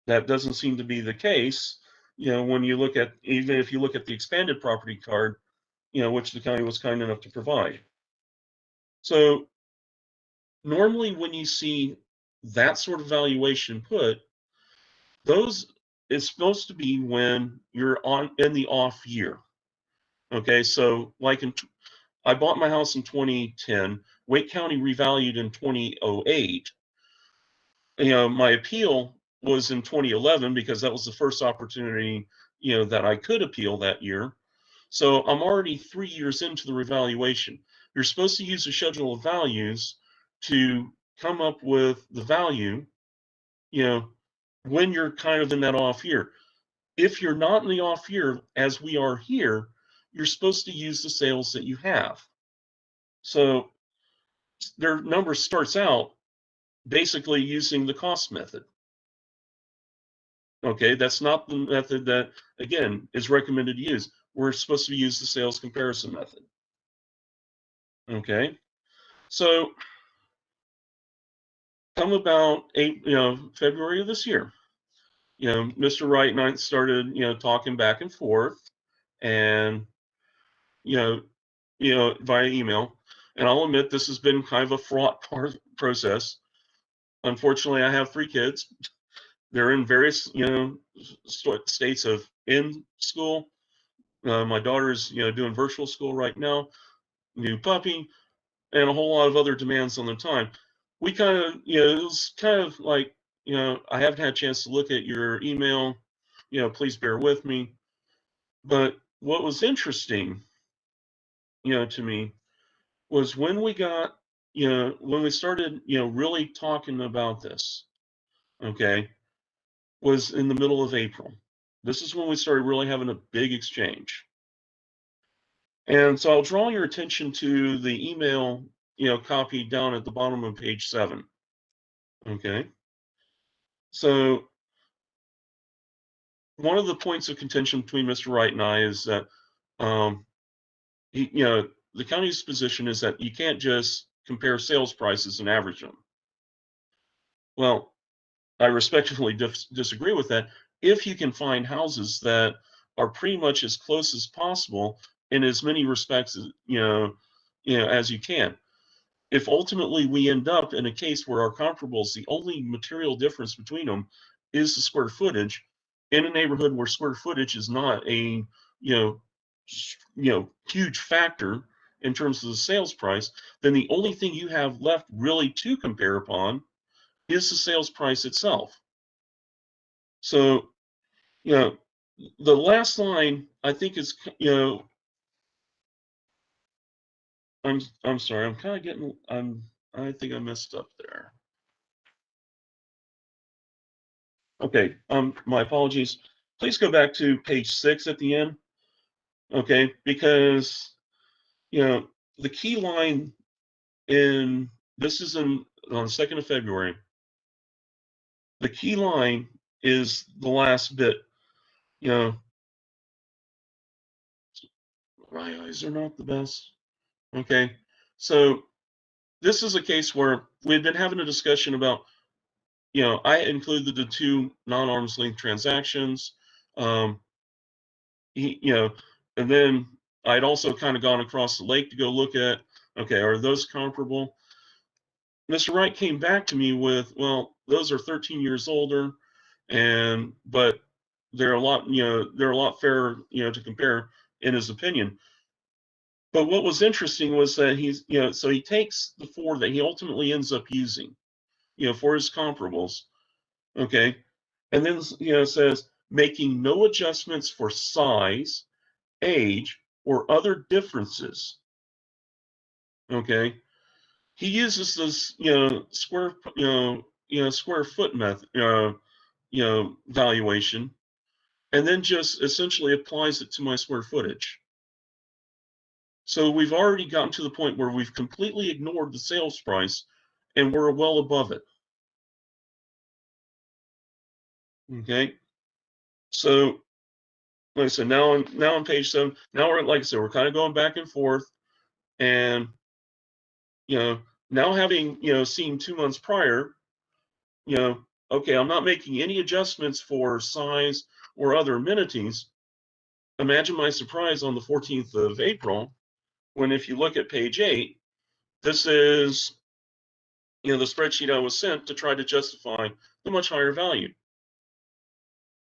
That doesn't seem to be the case, when you look at, even if you look at the expanded property card, which the county was kind enough to provide. So normally when you see that sort of valuation put, those is supposed to be when you're in the off year. Okay, so like I bought my house in 2010. Wake County revalued in 2008. My appeal was in 2011 because that was the first opportunity, that I could appeal that year. So I'm already 3 years into the revaluation. You're supposed to use a schedule of values to come up with the value, when you're kind of in that off year. If you're not in the off year, as we are here, you're supposed to use the sales that you have. So their number starts out basically using the cost method. Okay, that's not the method that, again, is recommended to use. We're supposed to use the sales comparison method. Okay, so come about February of this year, Mr. Wright and I started, talking back and forth, and via email. And I'll admit this has been kind of a fraught process. Unfortunately, I have 3 kids. They're in various, states of in school. My daughter's, doing virtual school right now, new puppy, and a whole lot of other demands on their time. We kind of, it was kind of like, I haven't had a chance to look at your email, please bear with me. But what was interesting, to me was when we got, when we started, really talking about this, okay, was in the middle of April. This is when we started really having a big exchange. And so I'll draw your attention to the email, copied down at the bottom of page 7. Okay. So one of the points of contention between Mr. Wright and I is that, the county's position is that you can't just compare sales prices and average them. Well, I respectfully disagree with that. If you can find houses that are pretty much as close as possible in as many respects as as you can. If ultimately we end up in a case where our comparables, the only material difference between them is the square footage, in a neighborhood where square footage is not a huge factor in terms of the sales price, then the only thing you have left really to compare upon is the sales price itself. So, the last line I think is, I'm sorry, I'm kind of getting, I think I messed up there. Okay, my apologies. Please go back to page 6 at the end. Okay, because, the key line in, this is on the 2nd of February. The key line is the last bit, my eyes are not the best. Okay, so this is a case where we've been having a discussion about, I included the 2 non-arm's length transactions. And then I'd also kind of gone across the lake to go look at, okay, are those comparable? Mr. Wright came back to me with, well, those are 13 years older, but they're a lot, they're a lot fairer, to compare in his opinion. But what was interesting was that he's, so he takes the 4 that he ultimately ends up using, for his comparables, okay, and then, says making no adjustments for size, age, or other differences. Okay, he uses this, square, square foot method, valuation, and then just essentially applies it to my square footage. So we've already gotten to the point where we've completely ignored the sales price, and we're well above it. Okay, so like I said, now on page 7. Now we're, like I said, we're kind of going back and forth, and now having seen 2 months prior, okay, I'm not making any adjustments for size or other amenities. Imagine my surprise on the 14th of April, when if you look at page 8, this is the spreadsheet I was sent to try to justify the much higher value.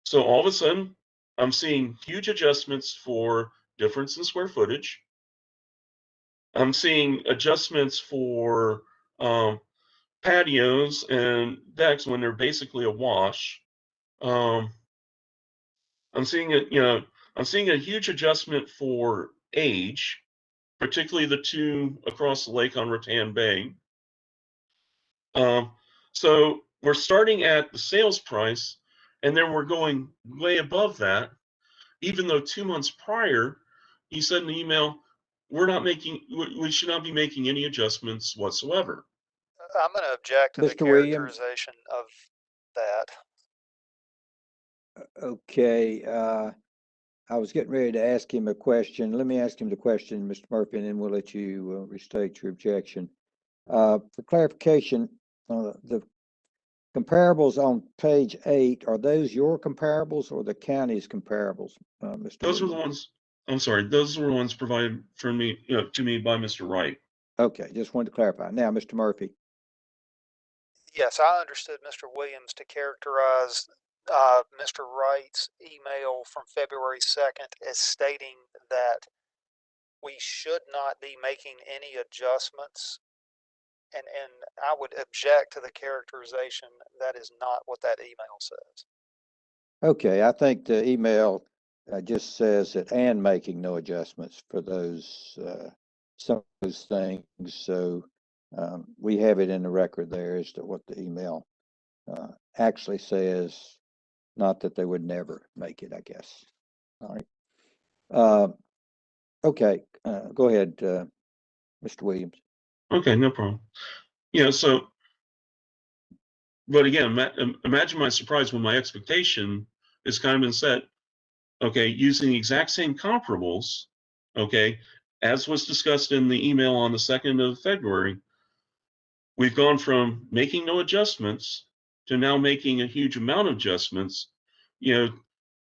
So all of a sudden, I'm seeing huge adjustments for difference in square footage. I'm seeing adjustments for patios and decks when they're basically a wash. I'm seeing a huge adjustment for age, particularly the 2 across the lake on Rattan Bay. So we're starting at the sales price, and then we're going way above that, even though 2 months prior, he said in the email, we should not be making any adjustments whatsoever. I'm going to object to the Mr. Williams? characterization of that. Okay, I was getting ready to ask him a question. Let me ask him the question, Mr. Murphy, and then we'll let you restate your objection. For clarification, the comparables on page 8, are those your comparables or the county's comparables, Mr. Those are the Williams? ones, I'm sorry, those were the ones provided for me, to me by Mr. Wright. Okay, just wanted to clarify. Now, Mr. Murphy. Yes, I understood Mr. Williams to characterize Mr. Wright's email from February 2nd as stating that we should not be making any adjustments. And I would object to the characterization. That is not what that email says. Okay, I think the email just says that and making no adjustments for those, some of those things. So we have it in the record there as to what the email actually says, not that they would never make it, I guess. All right. Okay, go ahead, Mr. Williams. Okay, no problem. So, but again, imagine my surprise when my expectation is kind of been set, okay, using the exact same comparables, okay, as was discussed in the email on the 2nd of February. We've gone from making no adjustments to now making a huge amount of adjustments, to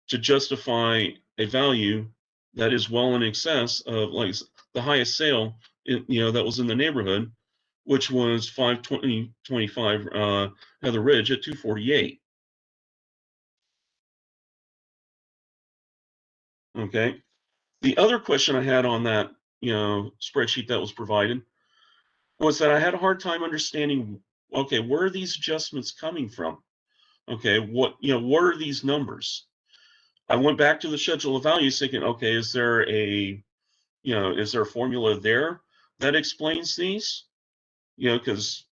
justify a value that is well in excess of like the highest sale, that was in the neighborhood, which was 520.25 Heather Ridge at 248. Okay. The other question I had on that, spreadsheet that was provided was that I had a hard time understanding, okay, where are these adjustments coming from? Okay, what are these numbers? I went back to the schedule of values thinking, okay, is there a formula there that explains these? Because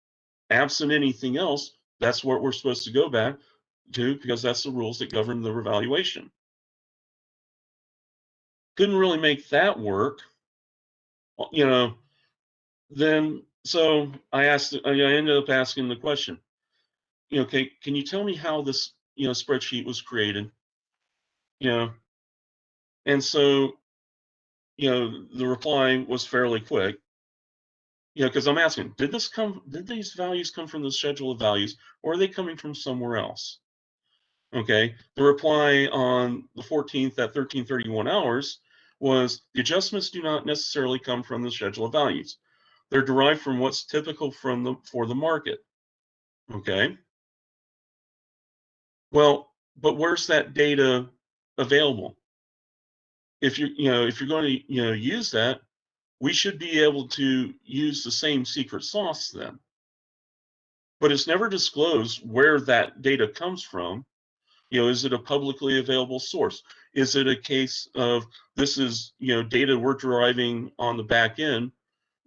absent anything else, that's what we're supposed to go back to, because that's the rules that govern the revaluation. Couldn't really make that work. Then so I ended up asking the question, okay, can you tell me how this spreadsheet was created? And so the reply was fairly quick. Because I'm asking, did these values come from the schedule of values, or are they coming from somewhere else? Okay, the reply on the 14th at 13:31 hours was the adjustments do not necessarily come from the schedule of values. They're derived from what's typical for the market. Okay. Well, but where's that data available? If you're going to use that, we should be able to use the same secret sauce then. But it's never disclosed where that data comes from. Is it a publicly available source? Is it a case of this is data we're deriving on the back end,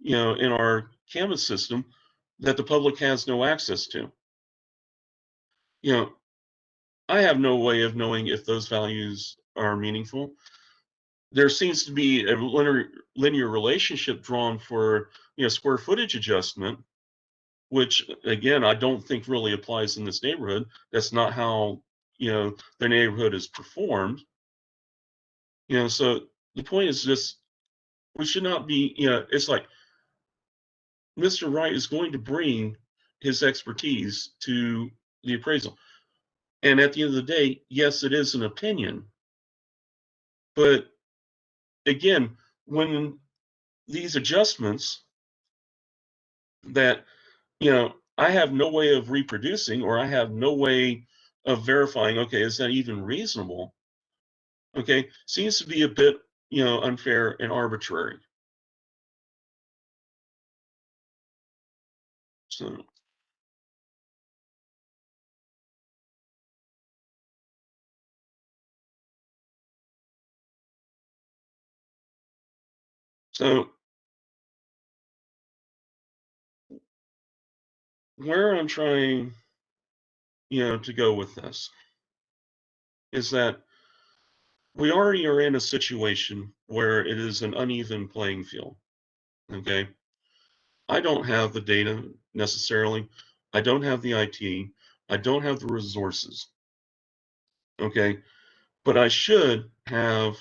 in our Canvas system that the public has no access to? I have no way of knowing if those values are meaningful. There seems to be a linear relationship drawn for square footage adjustment, which again I don't think really applies in this neighborhood. That's not how the neighborhood is performed. So the point is just we should not be. It's like Mr. Wright is going to bring his expertise to the appraisal, and at the end of the day, yes, it is an opinion, but again, when these adjustments that I have no way of reproducing, or I have no way of verifying, okay, is that even reasonable? Okay, seems to be a bit unfair and arbitrary. So where I'm trying to go with this is that we already are in a situation where it is an uneven playing field. Okay. I don't have the data necessarily. I don't have the IT. I don't have the resources. Okay. But I should have,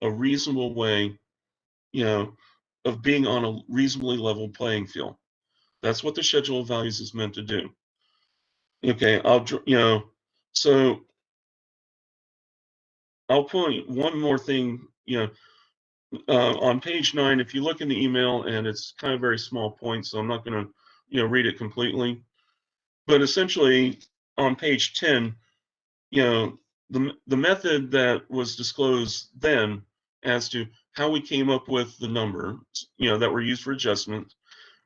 a reasonable way, of being on a reasonably level playing field. That's what the schedule of values is meant to do. Okay. So I'll point one more thing, on page 9, if you look in the email, and it's kind of very small points, so I'm not going to, read it completely. But essentially, on page 10, the method that was disclosed then as to how we came up with the number, that were used for adjustment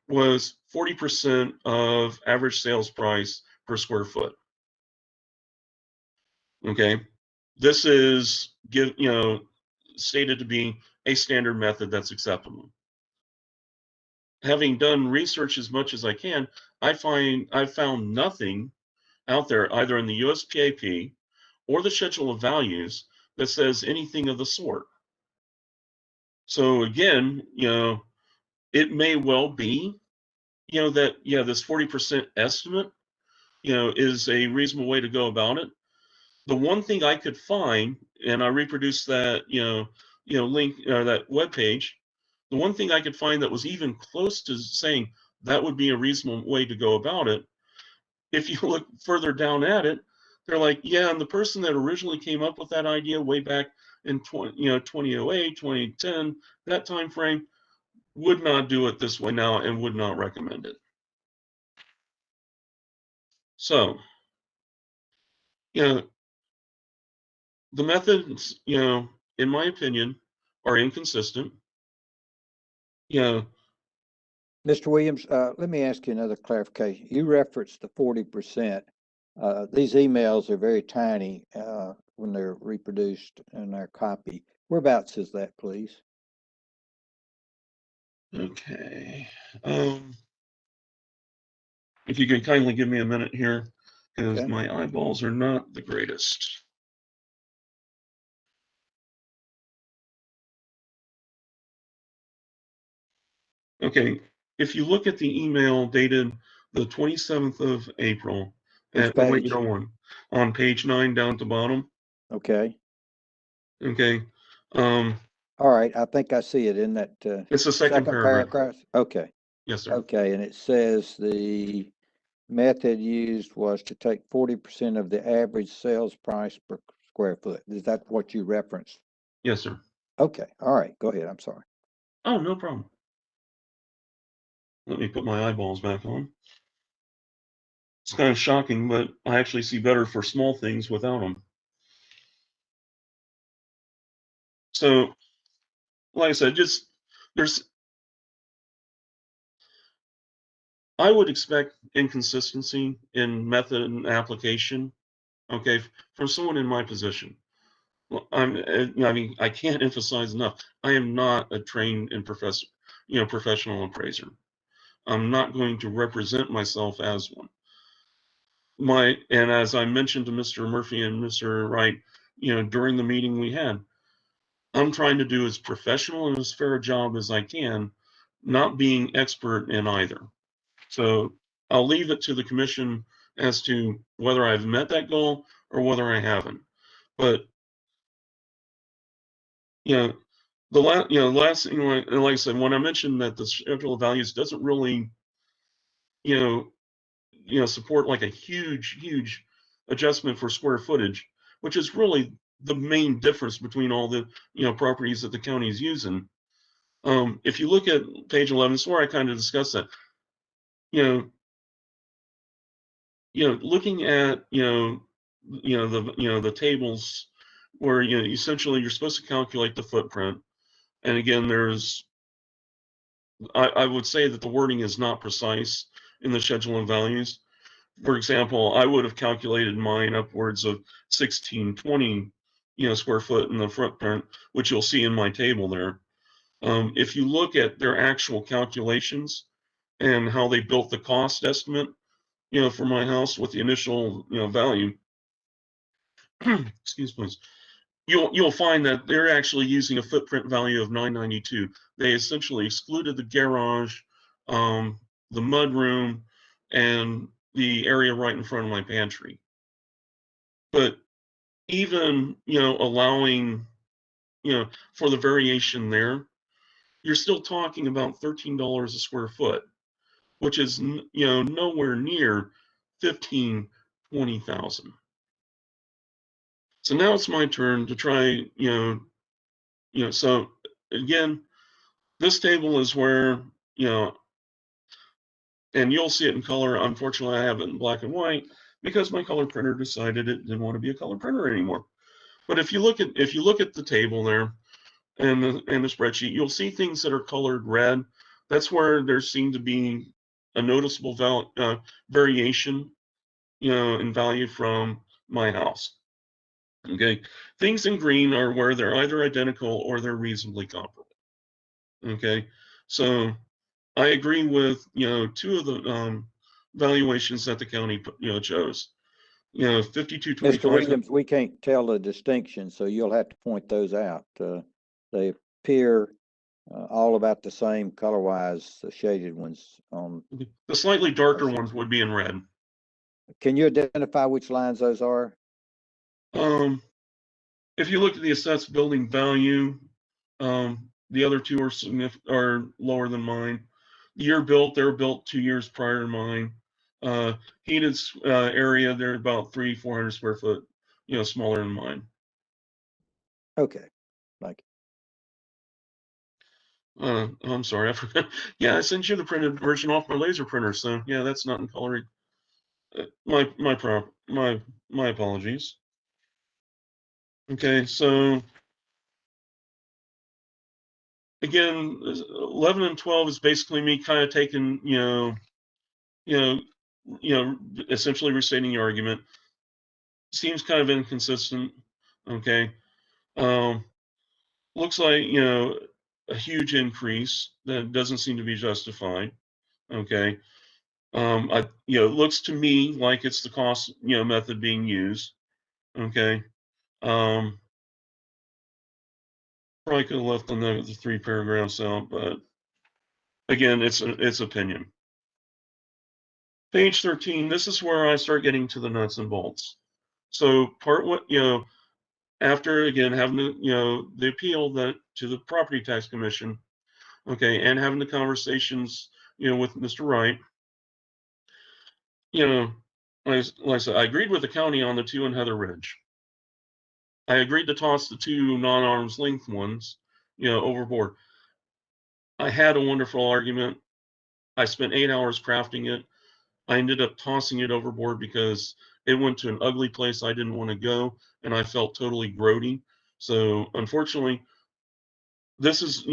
was 40% of average sales price per square foot. Okay, this is stated to be a standard method that's acceptable. Having done research as much as I can, I've found nothing out there, either in the USPAP or the schedule of values, that says anything of the sort. So again, it may well be, that, this 40% estimate, is a reasonable way to go about it. The one thing I could find, and I reproduced that, link, or that webpage, the one thing I could find that was even close to saying that would be a reasonable way to go about it, if you look further down at it, they're like, yeah, and the person that originally came up with that idea way back in 2008, 2010, that time frame, would not do it this way now and would not recommend it. So, the methods, in my opinion, are inconsistent. Mr. Williams, let me ask you another clarification. You referenced the 40%. These emails are very tiny when they're reproduced in our copy. Whereabouts is that, please? Okay. If you could kindly give me a minute here, because Okay. my eyeballs are not the greatest. Okay, if you look at the email dated the 27th of April, Which wait, page? on page 9 down at the bottom. Okay. Okay. All right, I think I see it in that It's the second paragraph. Okay. Yes, sir. Okay, and it says the method used was to take 40% of the average sales price per square foot. Is that what you referenced? Yes, sir. Okay, all right, go ahead. I'm sorry. Oh, no problem. Let me put my eyeballs back on. It's kind of shocking, but I actually see better for small things without them. So, like I said, I would expect inconsistency in method and application, okay, from someone in my position. Well, I can't emphasize enough. I am not a trained and professional appraiser. I'm not going to represent myself as one. And as I mentioned to Mr. Murphy and Mr. Wright, during the meeting we had, I'm trying to do as professional and as fair a job as I can, not being expert in either. So I'll leave it to the commission as to whether I've met that goal or whether I haven't. But the last thing, like I said, when I mentioned that the schedule of values doesn't really, support like a huge adjustment for square footage, which is really the main difference between all the properties that the county is using. If you look at page 11, it's where I kind of discussed that. Looking at the tables where essentially you're supposed to calculate the footprint, and again, I would say that the wording is not precise in the schedule of values. For example, I would have calculated mine upwards of 1620 square foot in the footprint, which you'll see in my table there. If you look at their actual calculations and how they built the cost estimate, for my house with the initial, value, excuse me, you'll find that they're actually using a footprint value of 992. They essentially excluded the garage, the mudroom, and the area right in front of my pantry. But even, allowing, for the variation there, you're still talking about $13 a square foot, which is, nowhere near 15, 20,000. So now it's my turn to try, so again, this table is where, and you'll see it in color. Unfortunately, I have it in black and white because my color printer decided it didn't want to be a color printer anymore. But if you look at the table there and the spreadsheet, you'll see things that are colored red. That's where there seemed to be a noticeable variation, in value from my house. Okay, things in green are where they're either identical or they're reasonably comparable. Okay, so I agree with, two of the valuations that the county, chose. 5225. Mr. Williams, we can't tell the distinction, so you'll have to point those out. They appear all about the same color-wise, the shaded ones on. The slightly darker ones would be in red. Can you identify which lines those are? If you look at the assessed building value, the other two are lower than mine. The year built, they were built 2 years prior to mine. Heated area, they're about 400 square foot, smaller than mine. Okay, thank you. I'm sorry, I forgot. Yeah, I sent you the printed version off my laser printer, so yeah, that's not in color. My apologies. Okay, so again, 11 and 12 is basically me kind of taking, essentially restating the argument. Seems kind of inconsistent. Okay. Looks like, a huge increase that doesn't seem to be justified. Okay. It looks to me like it's the cost, method being used. Okay. Probably could have left the 3 paragraphs out, but again, it's opinion. Page 13, this is where I start getting to the nuts and bolts. So after again having the appeal to the property tax commission, okay, and having the conversations, with Mr. Wright, like I said, I agreed with the county on the 2 in Heather Ridge. I agreed to toss the 2 non-arm's length ones, overboard. I had a wonderful argument. I spent 8 hours crafting it. I ended up tossing it overboard because it went to an ugly place I didn't want to go, and I felt totally grody. So unfortunately, this is,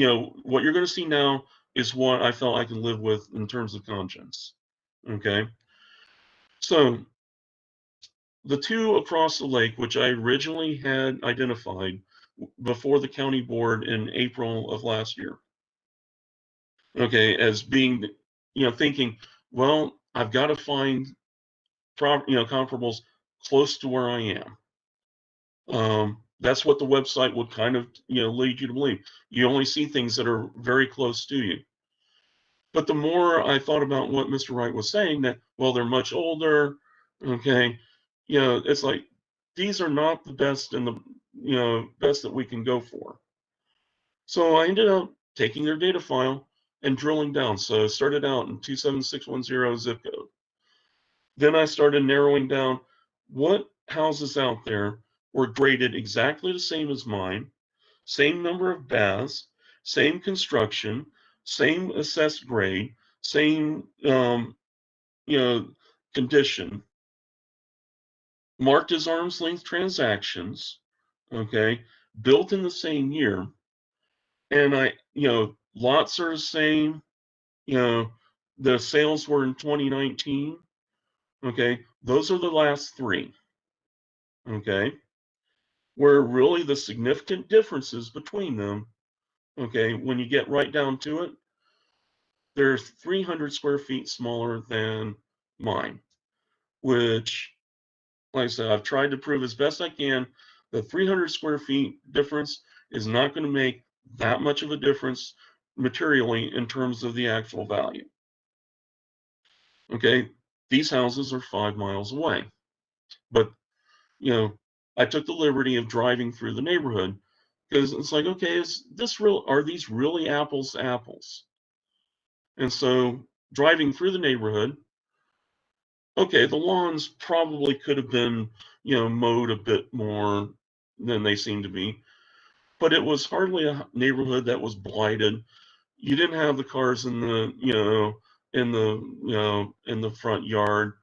what you're going to see now is what I felt I can live with in terms of conscience. Okay. So the 2 across the lake, which I originally had identified before the county board in April of last year. Okay. As being, thinking, well, I've got to find comparables close to where I am. That's what the website would kind of, lead you to believe. You only see things that are very close to you. But the more I thought about what Mr. Wright was saying, that, well, they're much older. Okay. It's like, these are not the best and the, best that we can go for. So I ended up taking their data file and drilling down. So it started out in 27610 zip code. Then I started narrowing down what houses out there were graded exactly the same as mine, same number of baths, same construction, same assessed grade, same, condition, marked as arm's length transactions, okay, built in the same year. And lots are the same, the sales were in 2019. Okay, those are the last 3. Okay, where really the significant differences between them, okay, when you get right down to it, they're 300 square feet smaller than mine, which, like I said, I've tried to prove as best I can the 300 square feet difference is not going to make that much of a difference materially in terms of the actual value. Okay, these houses are 5 miles away, but you know, I took the liberty of driving through the neighborhood because it's like, okay, is this real? Are these really apples to apples? And so driving through the neighborhood, okay, the lawns probably could have been, mowed a bit more than they seem to be, but it was hardly a neighborhood that was blighted. You didn't have the cars in the, in the front yard.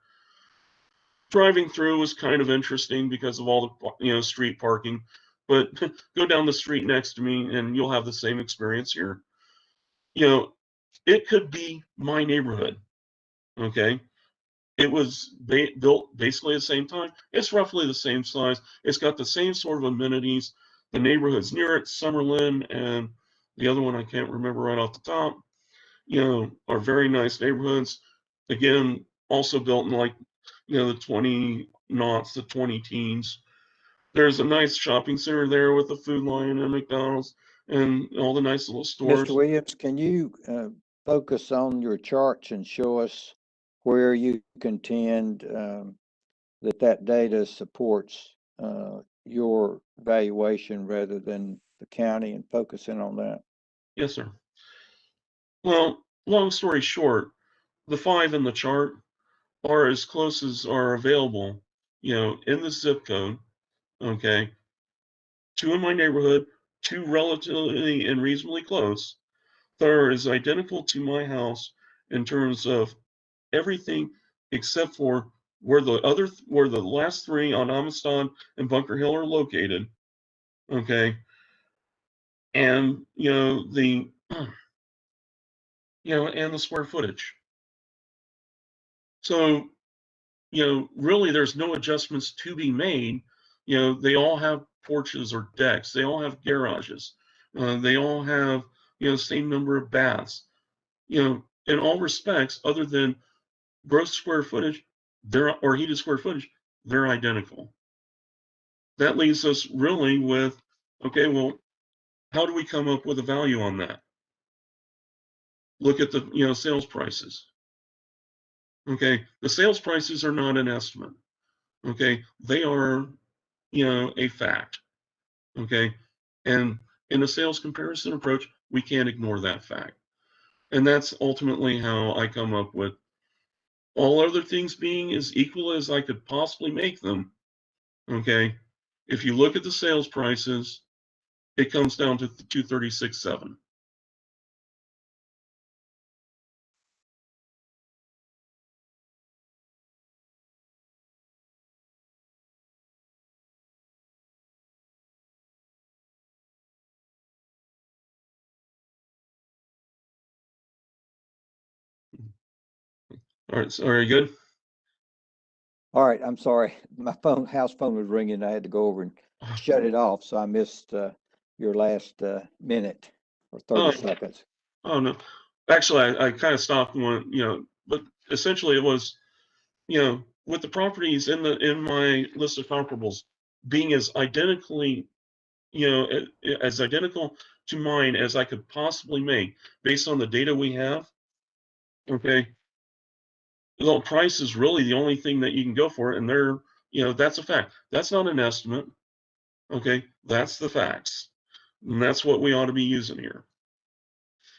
Driving through was kind of interesting because of all the, street parking, but go down the street next to me and you'll have the same experience here. It could be my neighborhood. Okay. It was built basically at the same time. It's roughly the same size. It's got the same sort of amenities. The neighborhoods near it, Summerlin, and the other one I can't remember right off the top, are very nice neighborhoods. Again, also built in like, the 20 noughts, the 20 teens. There's a nice shopping center there with a Food Lion and McDonald's and all the nice little stores. Mr. Williams, can you focus on your charts and show us where you contend that data supports your valuation rather than the county, and focusing on that? Yes, sir. Well, long story short, the 5 in the chart are as close as are available, in the zip code. Okay. 2 in my neighborhood, 2 relatively and reasonably close. Third is identical to my house in terms of everything except for where the last 3 on Amistad and Bunker Hill are located. Okay. And and the square footage. So, really there's no adjustments to be made. They all have porches or decks. They all have garages. They all have, same number of baths. In all respects, other than gross square footage, or heated square footage, they're identical. That leaves us really with, okay, well, how do we come up with a value on that? Look at the, sales prices. Okay, the sales prices are not an estimate. Okay, they are, a fact. Okay, and in a sales comparison approach, we can't ignore that fact. And that's ultimately how I come up with all other things being as equal as I could possibly make them. Okay, if you look at the sales prices, it comes down to 236.7. All right, so are you good? All right, I'm sorry. My house phone was ringing. I had to go over and shut it off, so I missed your last minute or 30 seconds. Oh, no. Actually, I kind of stopped one, but essentially it was, with the properties in my list of comparables being as identically, as identical to mine as I could possibly make based on the data we have. Okay. The price is really the only thing that you can go for, and that's a fact. That's not an estimate. Okay, that's the facts, and that's what we ought to be using here.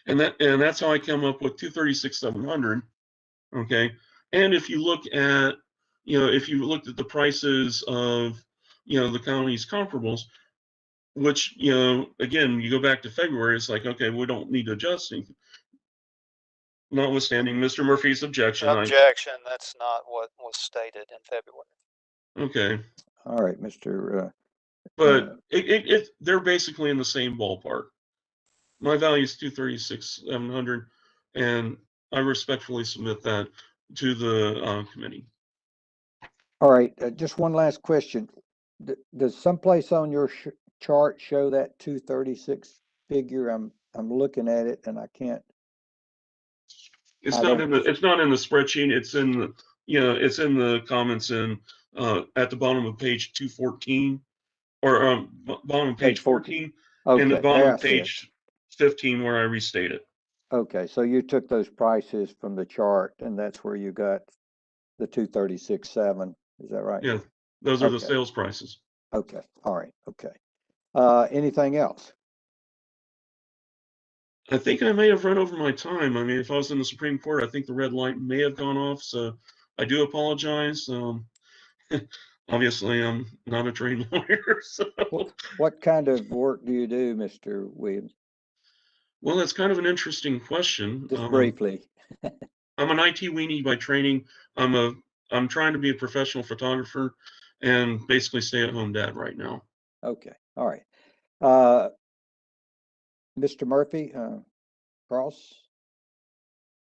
And that's how I come up with 236,700. Okay, and if you look at, if you looked at the prices of, the county's comparables, which, again, you go back to February, it's like, okay, we don't need to adjust anything. Notwithstanding Mr. Murphy's objection. That's not what was stated in February. Okay. All right, Mr. But they're basically in the same ballpark. My value is 236,700, and I respectfully submit that to the committee. All right, just one last question. Does someplace on your chart show that 236 figure? I'm looking at it and I can't. It's not in the spreadsheet. It's in the, it's in the comments at the bottom of page 214. or bottom of page Page 14. 14, Okay, and the bottom there I of see it. page 15 where I restate it. Okay, so you took those prices from the chart and that's where you got the 236.7. Is that right? Yeah, those are the Okay. sales prices. Okay, all right, okay. Anything else? I think I may have run over my time. I mean, if I was in the Supreme Court, I think the red light may have gone off. So I do apologize. Obviously, I'm not a trained lawyer. So, What kind of work do you do, Mr. Williams? well, that's kind of an interesting question. Just briefly. I'm an IT weenie by training. I'm trying to be a professional photographer and basically stay-at-home dad right now. Okay, all right. Mr. Murphy, Cross?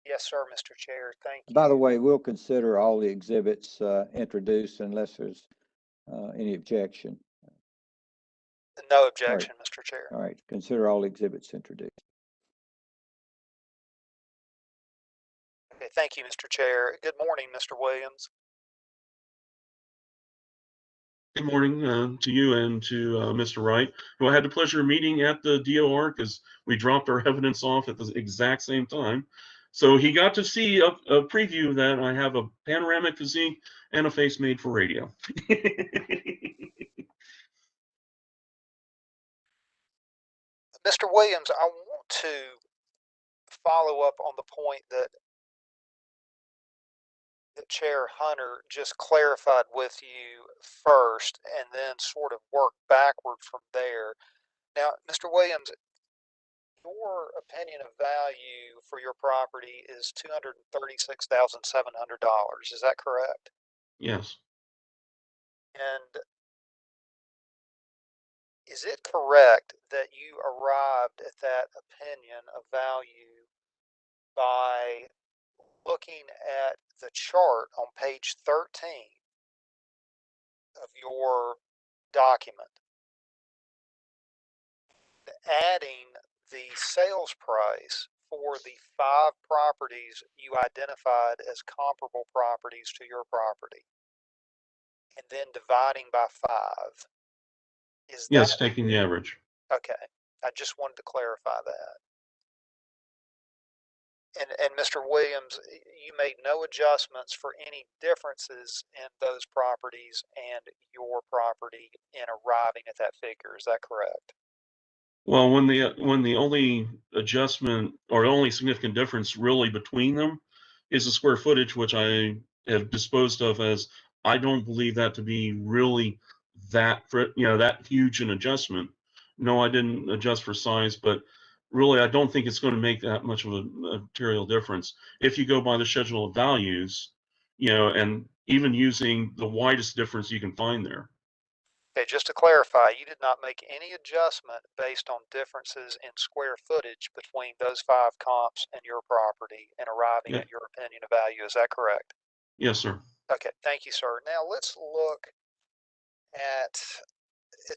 Yes, sir, Mr. Chair. Thank you. By the way, we'll consider all the exhibits introduced unless there's any objection. No objection, Mr. Chair. All right, consider all exhibits introduced. Okay, thank you, Mr. Chair. Good morning, Mr. Williams. Good morning to you and to Mr. Wright, who I had the pleasure of meeting at the DOR because we dropped our evidence off at the exact same time. So he got to see a preview that I have a panoramic physique and a face made for radio. Mr. Williams, I want to follow up on the point that Chair Hunter just clarified with you first and then sort of work backward from there. Now, Mr. Williams, your opinion of value for your property is $236,700. Is that correct? Yes. And is it correct that you arrived at that opinion of value by looking at the chart on page 13 of your document, adding the sales price for the 5 properties you identified as comparable properties to your property, and then dividing by 5? Is Yes, that taking the average. okay? I just wanted to clarify that. And Mr. Williams, you made no adjustments for any differences in those properties and your property in arriving at that figure. Is that correct? Well, when the only adjustment or only significant difference really between them is the square footage, which I have disposed of as I don't believe that to be really that that huge an adjustment. No, I didn't adjust for size, but really I don't think it's going to make that much of a material difference if you go by the schedule of values, and even using the widest difference you can find there. Okay, just to clarify, you did not make any adjustment based on differences in square footage between those 5 comps and your property and arriving at your opinion of value. Is that correct? Yes, sir. Okay, thank you, sir. Now let's look at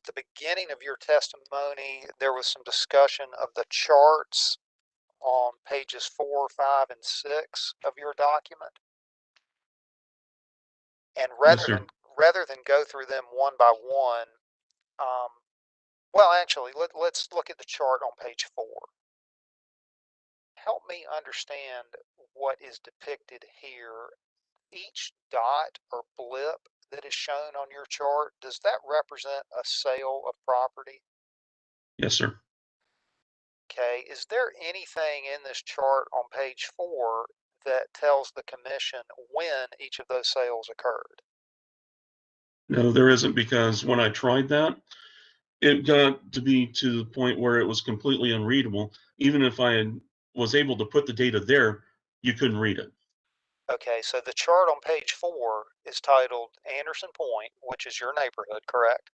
the beginning of your testimony. There was some discussion of the charts on pages 4, 5, and 6 of your document. And rather than go through them one by one, well, actually, let's look at the chart on page 4. Help me understand what is depicted here. Each dot or blip that is shown on your chart, does that represent a sale of property? Yes, sir. Okay, is there anything in this chart on page 4 that tells the commission when each of those sales occurred? No, there isn't, because when I tried that, it got to be to the point where it was completely unreadable. Even if I was able to put the data there, you couldn't read it. Okay, so the chart on page 4 is titled Anderson Point, which is your neighborhood, correct?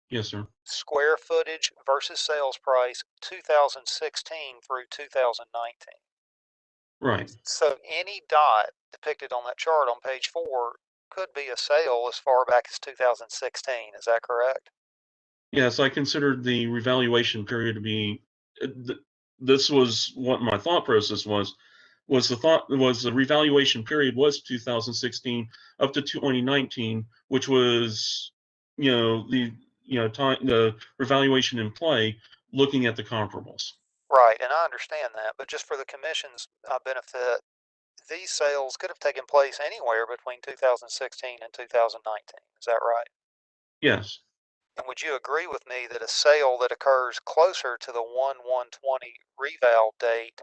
Yes, sir. Square footage versus sales price 2016 through 2019. Right. So any dot depicted on that chart on page 4 could be a sale as far back as 2016. Is that correct? Yes, I considered the revaluation period to be. This was what my thought process was. The revaluation period was 2016 up to 2019, which was, the time, the revaluation in play, looking at the comparables. Right, and I understand that, but just for the commission's benefit, these sales could have taken place anywhere between 2016 and 2019. Is that right? Yes. And would you agree with me that a sale that occurs closer to the 1/1/20 reval date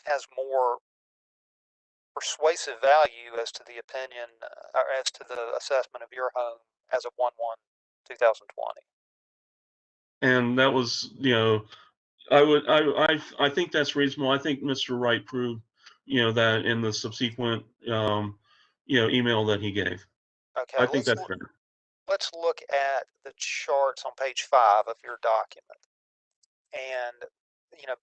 has more persuasive value as to the opinion or as to the assessment of your home as of 1/1/2020? And that was, I think that's reasonable. I think Mr. Wright proved, that in the subsequent, email that he gave. Okay, I think that's fair. let's look at the charts on page 5 of your document. And,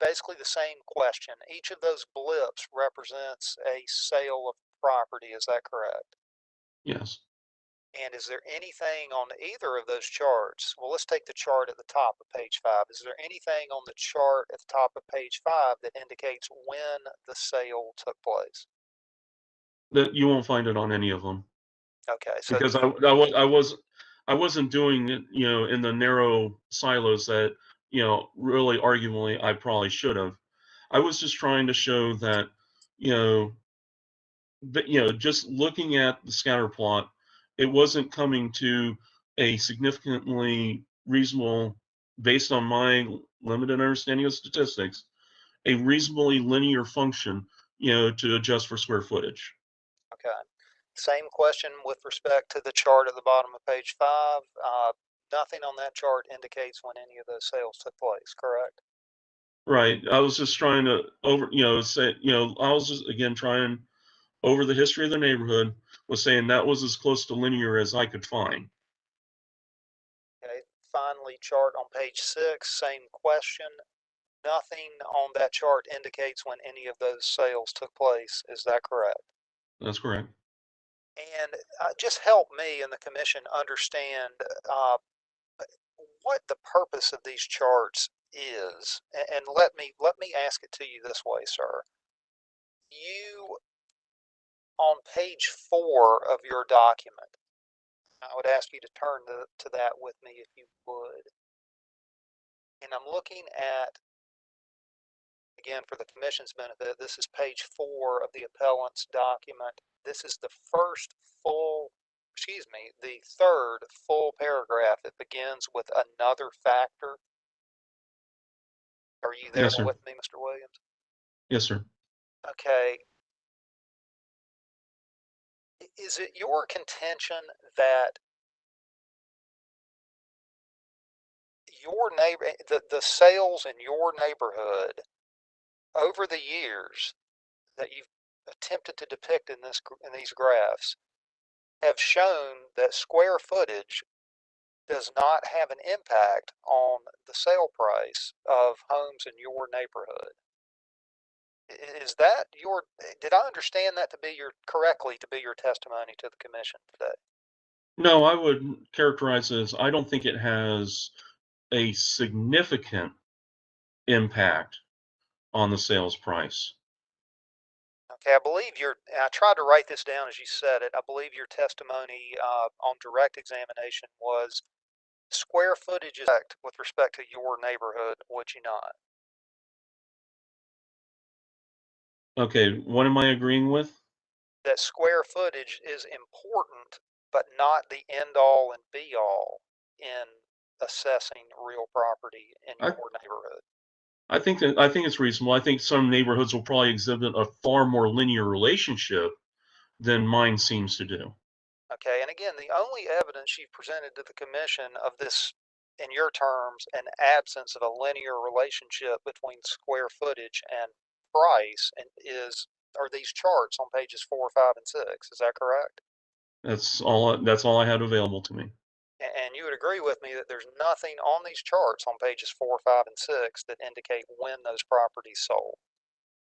basically the same question. Each of those blips represents a sale of property. Is that correct? Yes. And is there anything on either of those charts? Well, let's take the chart at the top of page 5. Is there anything on the chart at the top of page 5 that indicates when the sale took place? That you won't find it on any of them. Okay, so Because I wasn't doing it, in the narrow silos that, really arguably I probably should have. I was just trying to show that, just looking at the scatter plot, it wasn't coming to a significantly reasonable, based on my limited understanding of statistics, a reasonably linear function, to adjust for square footage. okay. Same question with respect to the chart at the bottom of page 5. Nothing on that chart indicates when any of those sales took place, correct? Right. I was just trying to I was just again trying over the history of the neighborhood, was saying that was as close to linear as I could find. Okay. Finally, chart on page 6, same question. Nothing on that chart indicates when any of those sales took place. Is that correct? That's correct. And just help me and the commission understand what the purpose of these charts is. And let me ask it to you this way, sir. You, on page 4 of your document, I would ask you to turn to that with me if you would. And I'm looking at, again, for the commission's benefit, this is page 4 of the appellant's document. This is the the third full paragraph. It begins with another factor. Are you there Yes, sir. with me, Mr. Williams? Yes, sir. Okay. Is it your contention that your the sales in your neighborhood over the years that you've attempted to depict in these graphs have shown that square footage does not have an impact on the sale price of homes in your neighborhood? Is that did I understand that to be your testimony to the commission today? No, I would characterize it as I don't think it has a significant impact on the sales price. Okay, I tried to write this down as you said it. I believe your testimony on direct examination was square footage is correct with respect to your neighborhood, would you not? Okay, what am I agreeing with? That square footage is important, but not the end all and be all in assessing real property in your neighborhood. I think it's reasonable. I think some neighborhoods will probably exhibit a far more linear relationship than mine seems to do. Okay, and again, the only evidence you've presented to the commission of this, in your terms, an absence of a linear relationship between square footage and price are these charts on pages 4, 5, and 6. Is that correct? That's all I had available to me. And you would agree with me that there's nothing on these charts on pages 4, 5, and 6 that indicate when those properties sold.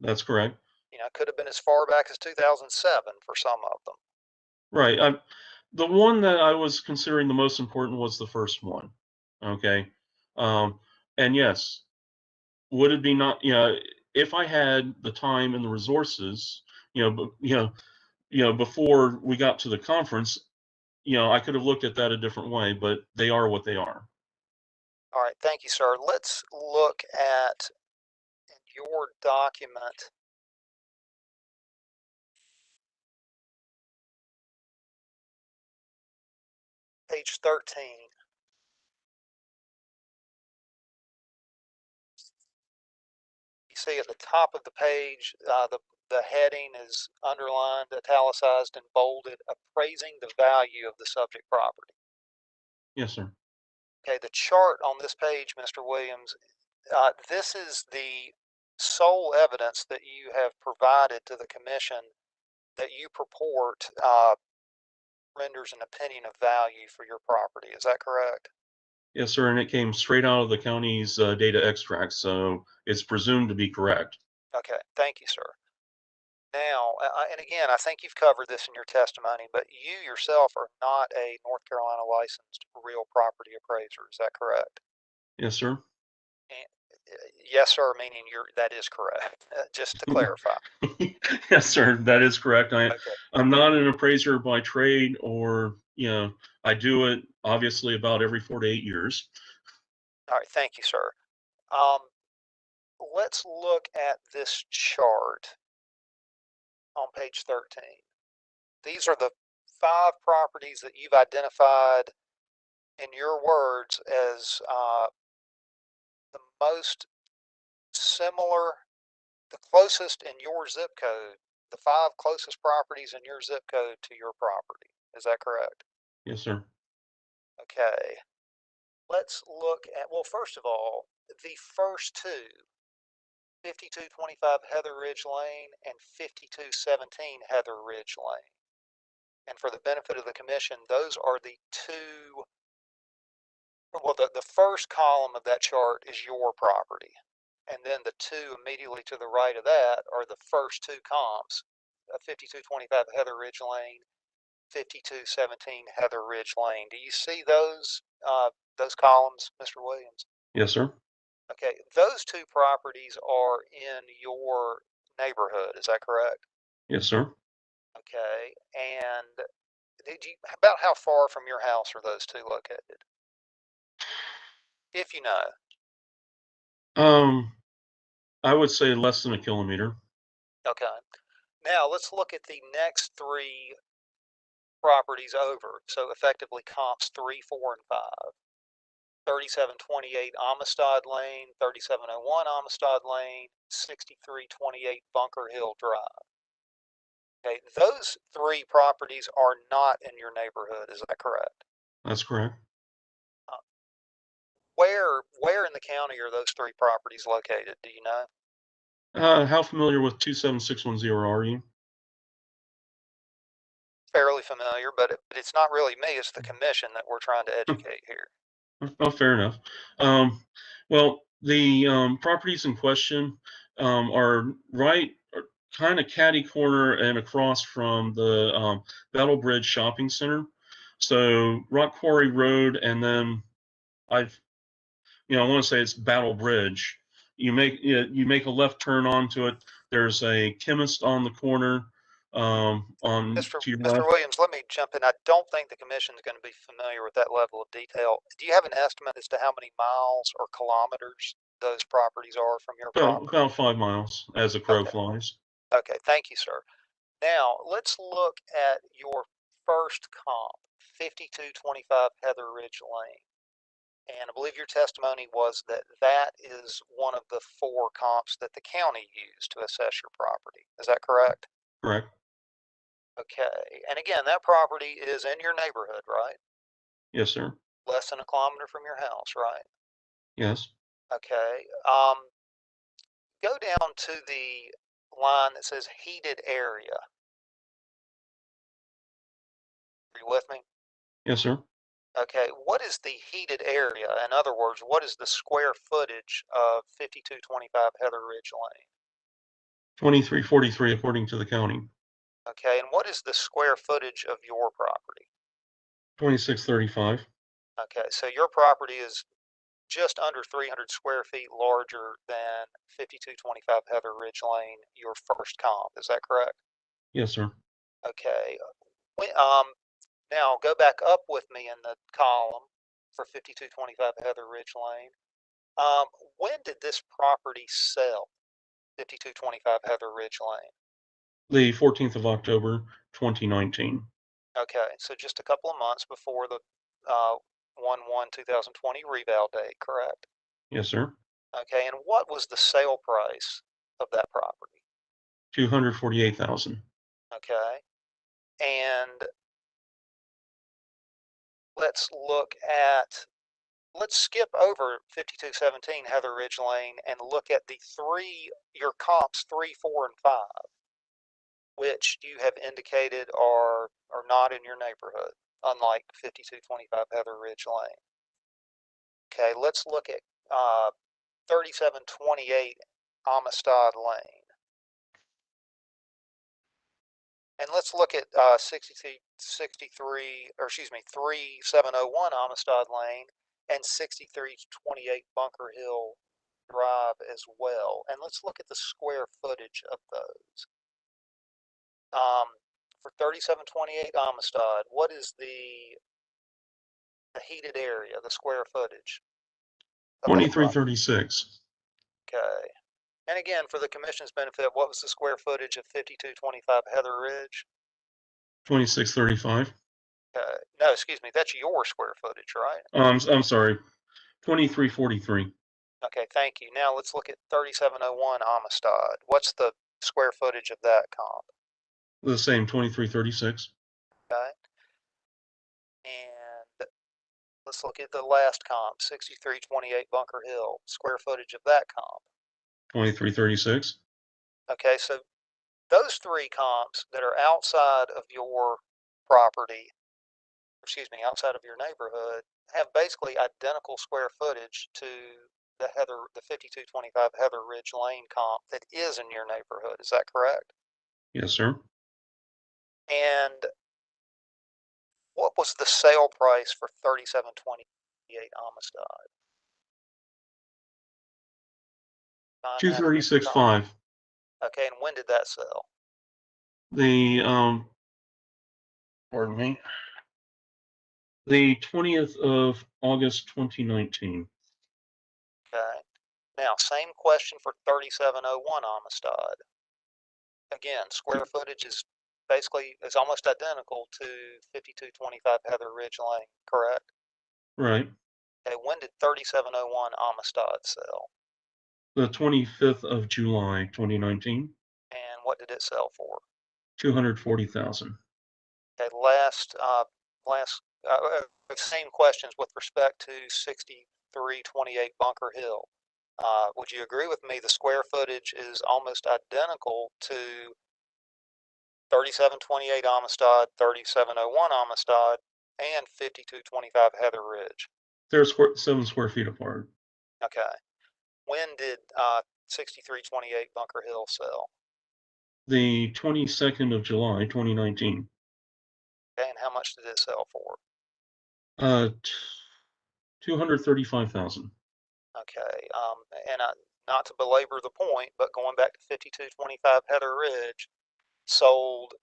That's correct. It could have been as far back as 2007 for some of them. Right. The one that I was considering the most important was the first one. Okay. And yes, would it be not, if I had the time and the resources, before we got to the conference, I could have looked at that a different way, but they are what they are. All right, thank you, sir. Let's look at your document. Page 13. You see at the top of the page, the heading is underlined, italicized, and bolded, appraising the value of the subject property. Yes, sir. Okay, the chart on this page, Mr. Williams, this is the sole evidence that you have provided to the commission that you purport renders an opinion of value for your property. Is that correct? Yes, sir. And it came straight out of the county's data extract, so it's presumed to be correct. Okay, thank you, sir. Now, and again, I think you've covered this in your testimony, but you yourself are not a North Carolina licensed real property appraiser. Is that correct? Yes, sir. And, yes, sir, meaning that is correct. Just to clarify. Yes, sir. That is correct. Okay. I'm not an appraiser by trade, or I do it obviously about every 4 to 8 years. All right, thank you, sir. Let's look at this chart on page 13. These are the 5 properties that you've identified in your words as the most similar, the closest in your zip code, the 5 closest properties in your zip code to your property. Is that correct? Yes, sir. Okay. Let's look at, well, first of all, the first 2, 5225 Heather Ridge Lane and 5217 Heather Ridge Lane. And for the benefit of the commission, those are the 2, well, the first column of that chart is your property. And then the 2 immediately to the right of that are the first 2 comps, 5225 Heather Ridge Lane, 5217 Heather Ridge Lane. Do you see those columns, Mr. Williams? Yes, sir. Okay, those 2 properties are in your neighborhood. Is that correct? Yes, sir. Okay, and about how far from your house are those 2 located? If you know. I would say less than a kilometer. Okay. Now let's look at the next 3 properties over. So effectively comps 3, 4, and 5. 3728 Amistad Lane, 3701 Amistad Lane, 6328 Bunker Hill Drive. Okay, those 3 properties are not in your neighborhood. Is that correct? That's correct. Where in the county are those 3 properties located? Do you know? How familiar with 27610 are you? Fairly familiar, but it's not really me. It's the commission that we're trying to educate here. Oh, fair enough. Well, the properties in question are kind of catty corner and across from the Battle Bridge Shopping Center. So Rock Quarry Road, and then I want to say it's Battle Bridge. You make a left turn onto it. There's a chemist on the corner. On Mr. to your Mr. left. Williams, let me jump in. I don't think the commission is going to be familiar with that level of detail. Do you have an estimate as to how many miles or kilometers those properties are from your property? About 5 miles as a crow Okay. flies. Okay, thank you, sir. Now let's look at your first comp, 5225 Heather Ridge Lane. And I believe your testimony was that that is one of the 4 comps that the county used to assess your property. Is that correct? Correct. Okay. And again, that property is in your neighborhood, right? Yes, sir. Less than a kilometer from your house, right? Yes. Okay. Go down to the line that says heated area. Are you with me? Yes, sir. Okay. What is the heated area? In other words, what is the square footage of 5225 Heather Ridge Lane? 2343 according to the county. Okay. And what is the square footage of your property? 2635. Okay. So your property is just under 300 square feet larger than 5225 Heather Ridge Lane, your first comp. Is that correct? Yes, sir. Okay. Now go back up with me in the column for 5225 Heather Ridge Lane. When did this property sell? 5225 Heather Ridge Lane. The 14th of October, 2019. Okay, so just a couple of months before the 1/1/2020 reval date, correct? Yes, sir. Okay, and what was the sale price of that property? 248,000. Okay, and let's skip over 5217 Heather Ridge Lane and look at your comps 3, 4, and 5, which you have indicated are not in your neighborhood, unlike 5225 Heather Ridge Lane. Okay, let's look at 3728 Amistad Lane. And let's look at 3701 Amistad Lane and 6328 Bunker Hill Drive as well. And let's look at the square footage of those. For 3728 Amistad, what is the heated area, the square footage? 2336. Okay. And again, for the commission's benefit, what was the square footage of 5225 Heather Ridge? 2635. No, excuse me, that's your square footage, right? I'm sorry. 2343. Okay, thank you. Now let's look at 3701 Amistad. What's the square footage of that comp? The same, 2336. Okay. And let's look at the last comp, 6328 Bunker Hill. Square footage of that comp. 2336. Okay, so those three comps that are outside of your property, outside of your neighborhood, have basically identical square footage to the 5225 Heather Ridge Lane comp that is in your neighborhood. Is that correct? Yes, sir. And what was the sale price for 3728 Amistad? 236.5. Okay, and when did that sell? The pardon me. The 20th of August 2019. Okay. Now, same question for 3701 Amistad. Again, square footage is almost identical to 5225 Heather Ridge Lane, correct? Right. Okay, when did 3701 Amistad sell? The 25th of July 2019. And what did it sell for? 240,000. Okay, same questions with respect to 6328 Bunker Hill. Would you agree with me the square footage is almost identical to 3728 Amistad, 3701 Amistad, and 5225 Heather Ridge? They're 7 square feet apart. Okay. When did 6328 Bunker Hill sell? The 22nd of July 2019. Okay, and how much did it sell for? 235,000. Okay, and not to belabor the point, but going back to 5225 Heather Ridge, sold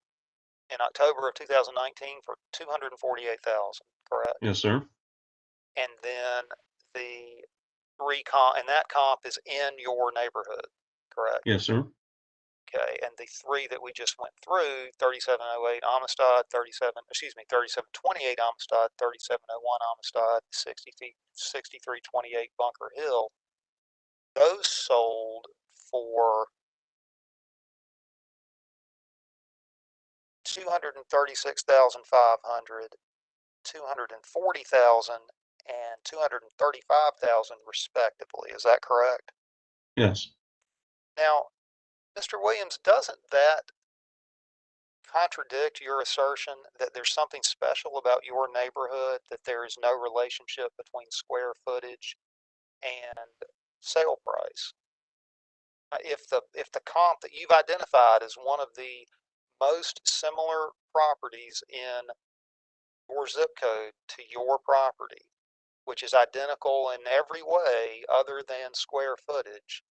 in October of 2019 for 248,000, correct? Yes, sir. And then the that comp is in your neighborhood, correct? Yes, sir. Okay, and the three that we just went through, 3708 Amistad, 3728 Amistad, 3701 Amistad, 6328 Bunker Hill, those sold for 236,500, 240,000, and 235,000 respectively. Is that correct? Yes. Now, Mr. Williams, doesn't that contradict your assertion that there's something special about your neighborhood, that there is no relationship between square footage and sale price? If the comp that you've identified as one of the most similar properties in your zip code to your property, which is identical in every way other than square footage,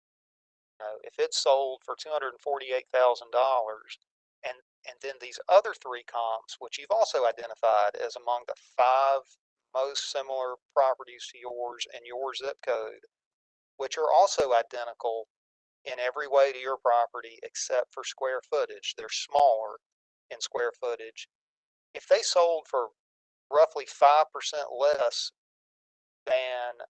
if it's sold for $248,000 and And then these other 3 comps, which you've also identified as among the 5 most similar properties to yours and your zip code, which are also identical in every way to your property except for square footage. They're smaller in square footage. If they sold for roughly 5% less than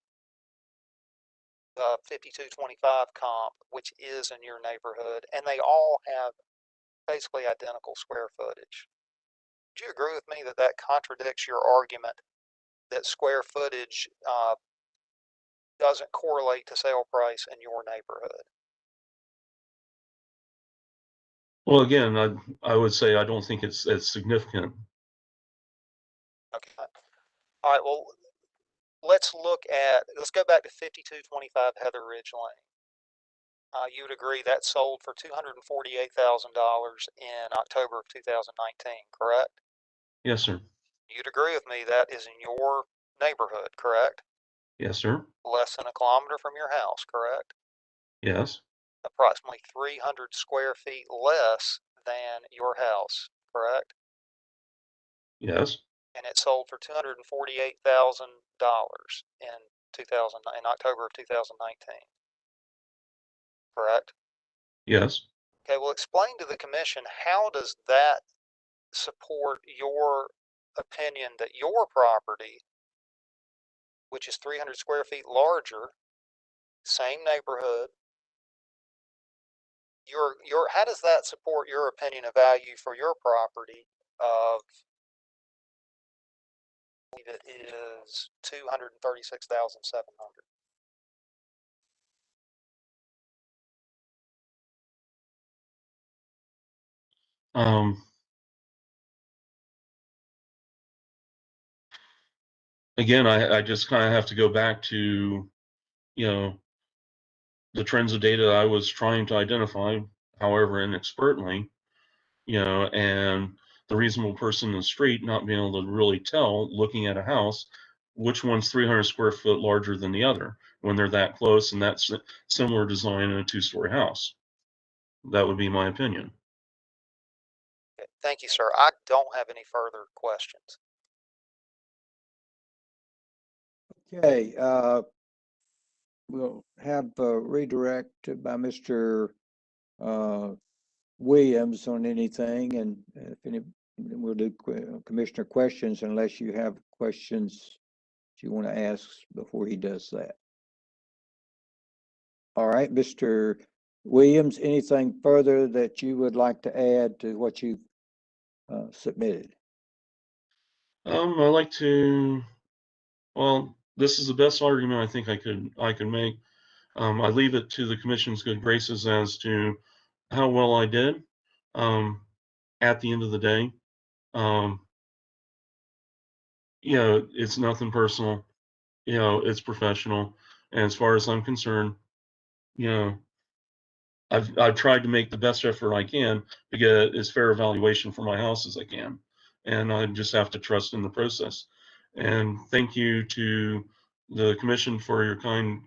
the 5225 comp, which is in your neighborhood, and they all have basically identical square footage. Do you agree with me that that contradicts your argument that square footage doesn't correlate to sale price in your neighborhood? Well, again, I would say I don't think it's as significant. Okay. All right. Well, let's go back to 5225 Heather Ridge Lane. You would agree that sold for $248,000 in October of 2019, correct? Yes, sir. You'd agree with me that is in your neighborhood, correct? Yes, sir. Less than a kilometer from your house, correct? Yes. Approximately 300 square feet less than your house, correct? Yes. And it sold for $248,000 in October of 2019, correct? Yes. Okay, well, explain to the commission, how does that support your opinion that your property, which is 300 square feet larger, same neighborhood, how does that support your opinion of value for your property of, I believe it is 236,700? Again, I just kind of have to go back to, the trends of data I was trying to identify, however inexpertly, and the reasonable person in the street not being able to really tell, looking at a house, which one's 300 square foot larger than the other when they're that close and that's similar design in a 2-story house. That would be my opinion. Okay, thank you, sir. I don't have any further questions. Okay, we'll have a redirect by Mr. Williams on anything, and if any, we'll do commissioner questions unless you have questions that you want to ask before he does that. All right, Mr. Williams, anything further that you would like to add to what you've submitted? I like to, well, this is the best argument I think I could make. I leave it to the commission's good graces as to how well I did. At the end of the day, it's nothing personal. It's professional. And as far as I'm concerned, I've tried to make the best effort I can to get as fair evaluation for my house as I can. And I just have to trust in the process. And thank you to the commission for your kind,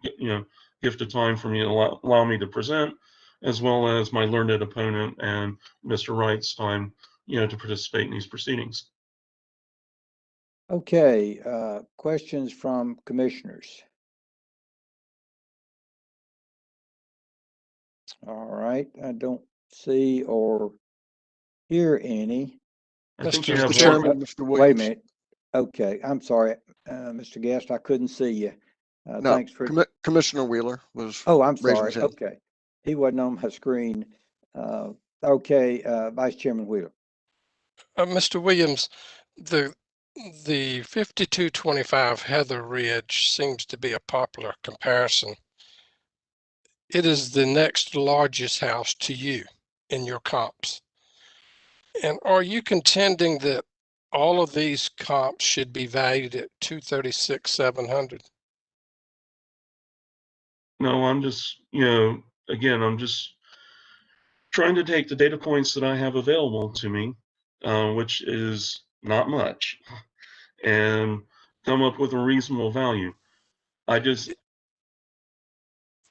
gift of time for me to allow me to present, as well as my learned opponent and Mr. Wright's time, to participate in these proceedings. Okay, questions from commissioners? All right, I don't see or hear any. I think you Mr. have Chairman, one. Mr. Williams. Wait a minute. Okay, I'm sorry, Mr. Guest, I couldn't see you. No, Thanks for. Commissioner Wheeler was. Oh, I'm raising sorry. his hand. Okay, he wasn't on my screen. Okay, Vice Chairman Wheeler. Mr. Williams, the 5225 Heather Ridge seems to be a popular comparison. It is the next largest house to you in your comps. And are you contending that all of these comps should be valued at 236,700? No, I'm just, again, I'm just trying to take the data points that I have available to me, which is not much, and come up with a reasonable value.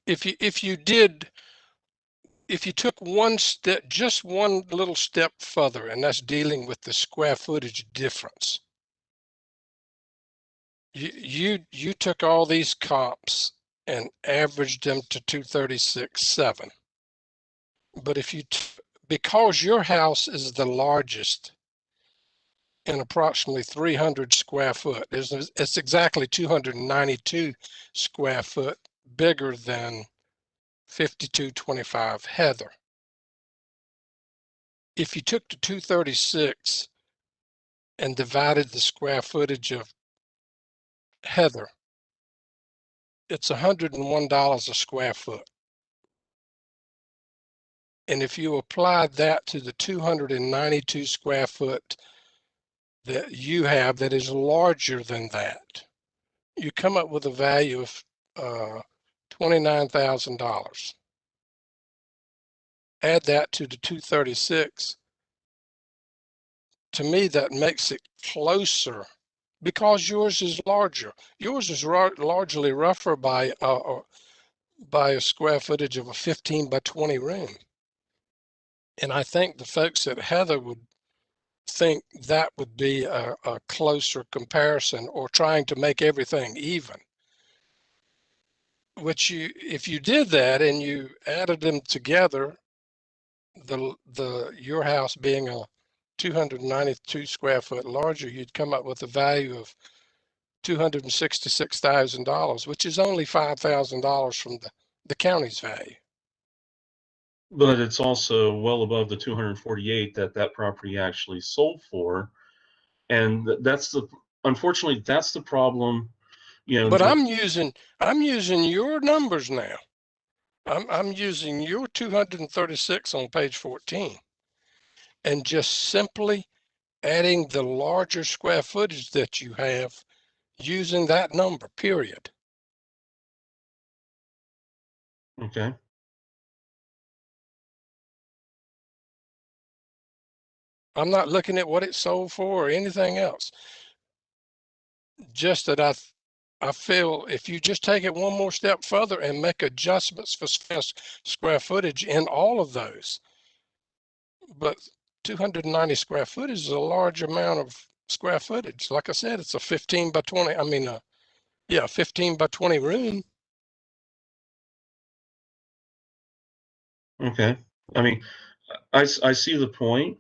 If you did if you took one step, just one little step further, and that's dealing with the square footage difference. You took all these comps and averaged them to 236.7. But if you, because your house is the largest in approximately 300 square foot, it's exactly 292 square foot bigger than 5225 Heather. If you took the 236 and divided the square footage of Heather, it's $101 a square foot. And if you apply that to the 292 square foot that you have that is larger than that, you come up with a value of $29,000. Add that to the 236. To me, that makes it closer because yours is larger. Yours is largely rougher by a square footage of a 15 by 20 room. And I think the folks at Heather would think that would be a closer comparison, or trying to make everything even. Which if you did that and you added them together, your house being a 292 square foot larger, you'd come up with a value of $266,000, which is only $5,000 from the county's value. But it's also well above the 248 that property actually sold for. And unfortunately, that's the problem, But I'm using your numbers now. I'm using your 236 on page 14 and just simply adding the larger square footage that you have using that number, period. Okay. I'm not looking at what it sold for or anything else. Just that I feel if you just take it one more step further and make adjustments for square footage in all of those, but 290 square foot is a large amount of square footage. Like I said, it's a 15 by 20. I mean, 15 by 20 room. Okay. I mean, I see the point.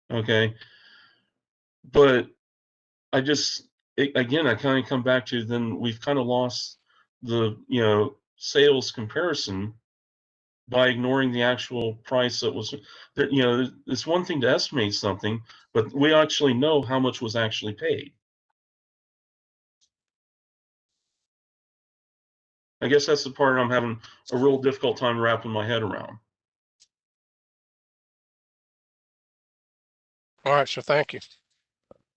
Okay. But again, I kind of come back to, then we've kind of lost the, sales comparison by ignoring the actual price that was, it's one thing to estimate something, but we actually know how much was actually paid. I guess that's the part I'm having a real difficult time wrapping my head around. All right, so thank you.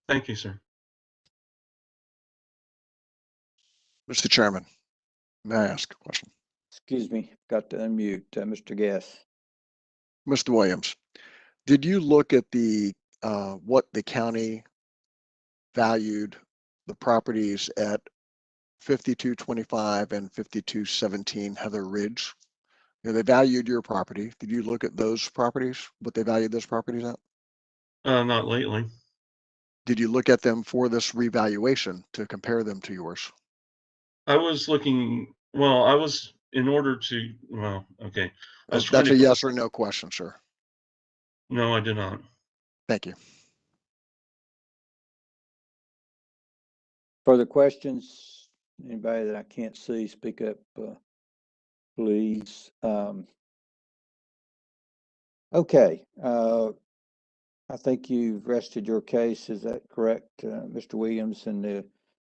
Thank you, sir. Mr. Chairman, may I ask a question? Excuse me, got to unmute, Mr. Guest. Mr. Williams, did you look at what the county valued the properties at 5225 and 5217 Heather Ridge? They valued your property. Did you look at those properties, what they valued those properties at? Not lately. Did you look at them for this revaluation to compare them to yours? I was looking, well, okay. That's a yes or no question, sir. No, I did not. Thank you. Further questions? Anybody that I can't see, speak up, please. Okay, I think you've rested your case. Is that correct, Mr. Williams? And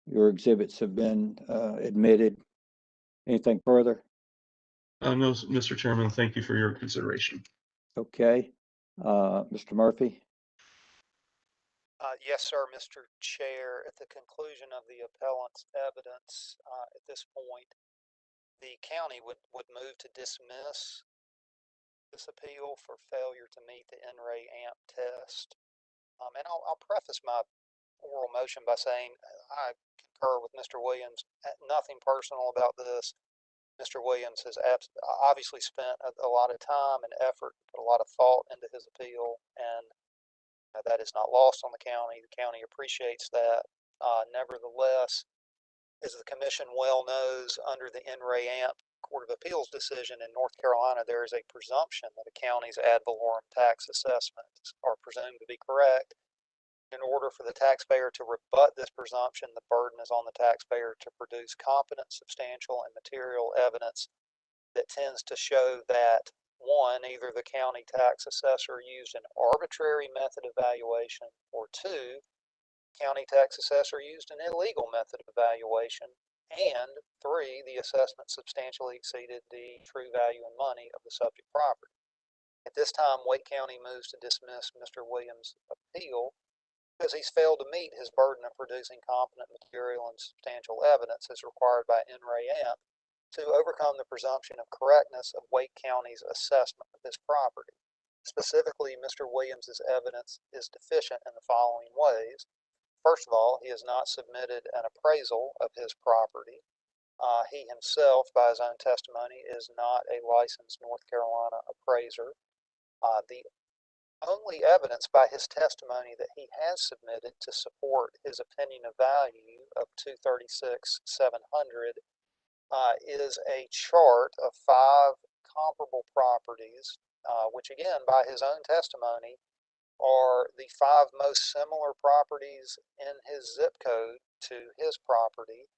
your exhibits have been admitted. Anything further? No, Mr. Chairman, thank you for your consideration. Okay, Mr. Murphy? Yes, sir, Mr. Chair. At the conclusion of the appellant's evidence, at this point, the county would move to dismiss this appeal for failure to meet the NRA AMP test. And I'll preface my oral motion by saying I concur with Mr. Williams. Nothing personal about this. Mr. Williams has obviously spent a lot of time and effort, put a lot of thought into his appeal, and that is not lost on the county. The county appreciates that. Nevertheless, as the commission well knows, under the NRAAMP Court of Appeals decision in North Carolina, there is a presumption that a county's ad valorem tax assessments are presumed to be correct. In order for the taxpayer to rebut this presumption, the burden is on the taxpayer to produce competent, substantial, and material evidence that tends to show that, one, either the county tax assessor used an arbitrary method of valuation, or two, county tax assessor used an illegal method of valuation, and three, the assessment substantially exceeded the true value in money of the subject property. At this time, Wake County moves to dismiss Mr. Williams' appeal because he's failed to meet his burden of producing competent, material, and substantial evidence as required by NRAAMP to overcome the presumption of correctness of Wake County's assessment of his property. Specifically, Mr. Williams' evidence is deficient in the following ways. First of all, he has not submitted an appraisal of his property. He himself, by his own testimony, is not a licensed North Carolina appraiser. The only evidence by his testimony that he has submitted to support his opinion of value of $236,700 is a chart of 5 comparable properties, which again, by his own testimony, are the 5 most similar properties in his zip code to his property,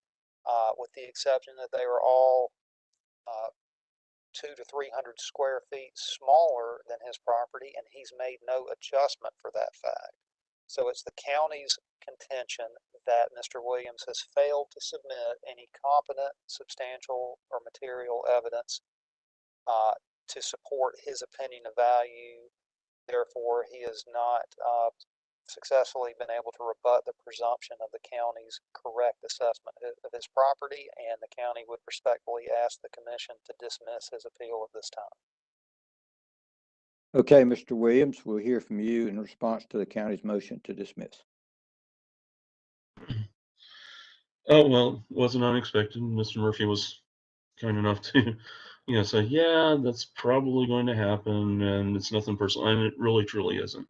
with the exception that they are all 200 to 300 square feet smaller than his property, and he's made no adjustment for that fact. So it's the county's contention that Mr. Williams has failed to submit any competent, substantial, or material evidence to support his opinion of value. Therefore, he has not successfully been able to rebut the presumption of the county's correct assessment of his property, and the county would respectfully ask the commission to dismiss his appeal at this time. Okay, Mr. Williams, we'll hear from you in response to the county's motion to dismiss. Oh, well, wasn't unexpected. Mr. Murphy was kind enough to, say, yeah, that's probably going to happen, and it's nothing personal, and it really, truly isn't.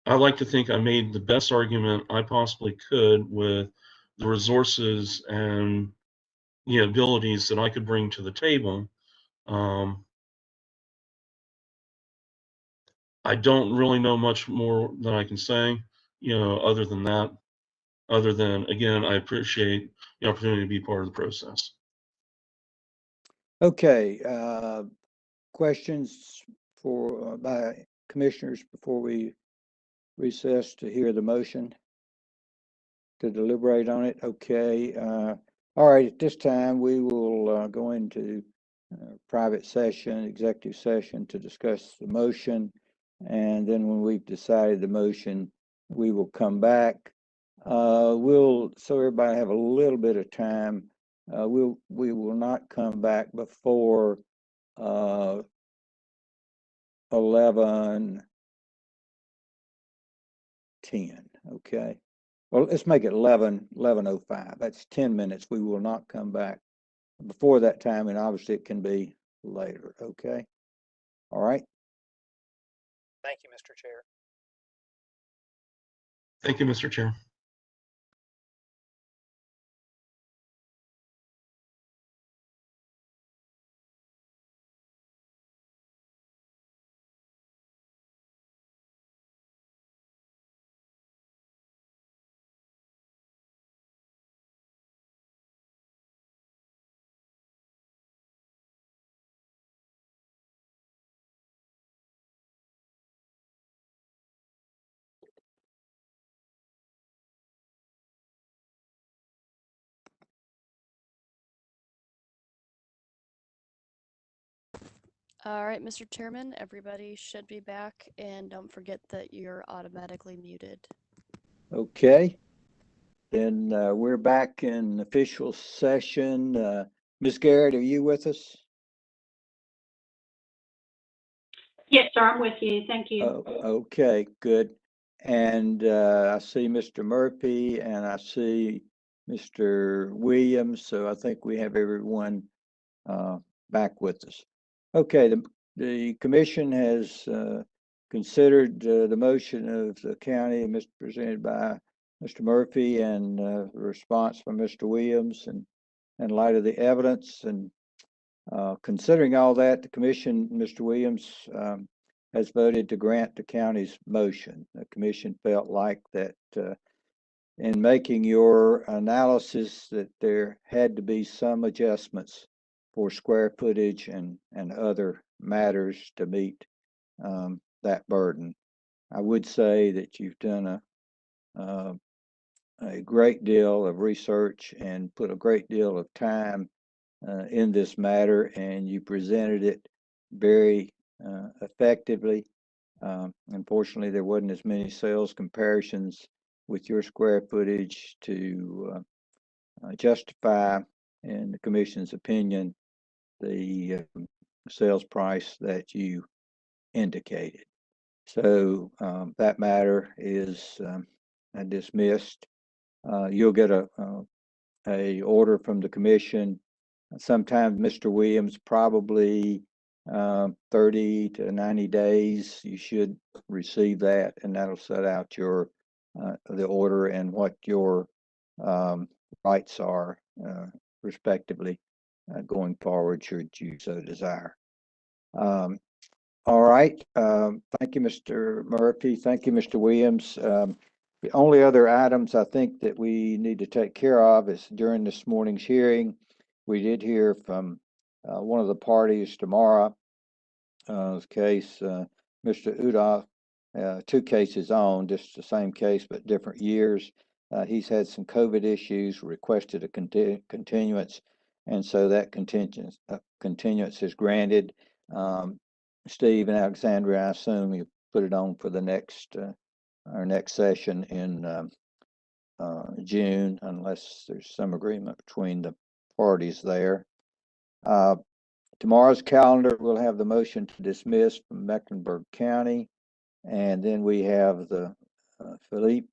I like to think I made the best argument I possibly could with the resources and the abilities that I could bring to the table. I don't really know much more than I can say, other than that. Other than, again, I appreciate the opportunity to be part of the process. Okay, questions by commissioners before we recess to hear the motion, to deliberate on it? Okay, all right, at this time we will go into private session, executive session, to discuss the motion, and then when we've decided the motion, we will come back. So everybody have a little bit of time. We will not come back before 11:10. Okay. Well, let's make it 11:05. That's 10 minutes. We will not come back before that time, and obviously it can be later. Okay. All right. Thank you, Mr. Chair. Thank you, Mr. Chair. All right, Mr. Chairman, everybody should be back, and don't forget that you're automatically muted. Okay. Then we're back in official session. Ms. Garrett, are you with us? Yes, sir, I'm with you. Thank you. Okay, good. And I see Mr. Murphy, and I see Mr. Williams. So I think we have everyone back with us. Okay, the commission has considered the motion of the county presented by Mr. Murphy and the response from Mr. Williams, and in light of the evidence and considering all that, the commission, Mr. Williams, has voted to grant the county's motion. The commission felt like that in making your analysis that there had to be some adjustments for square footage and other matters to meet that burden. I would say that you've done a great deal of research and put a great deal of time in this matter, and you presented it very effectively. Unfortunately, there wasn't as many sales comparisons with your square footage to justify, in the commission's opinion, the sales price that you indicated. So that matter is dismissed. You'll get a order from the commission sometime, Mr. Williams, probably 30 to 90 days. You should receive that, and that'll set out your the order and what your rights are respectively going forward, should you so desire. All right. Thank you, Mr. Murphy. Thank you, Mr. Williams. The only other items I think that we need to take care of is during this morning's hearing, we did hear from one of the parties tomorrow. Case, Mr. Udoff, 2 cases on, just the same case, but different years. He's had some COVID issues, requested a continuance, and so that continuance is granted. Steve and Alexandria, I assume you put it on for the next our next session in June, unless there's some agreement between the parties there. Tomorrow's calendar, we'll have the motion to dismiss from Mecklenburg County, and then we have the Philippe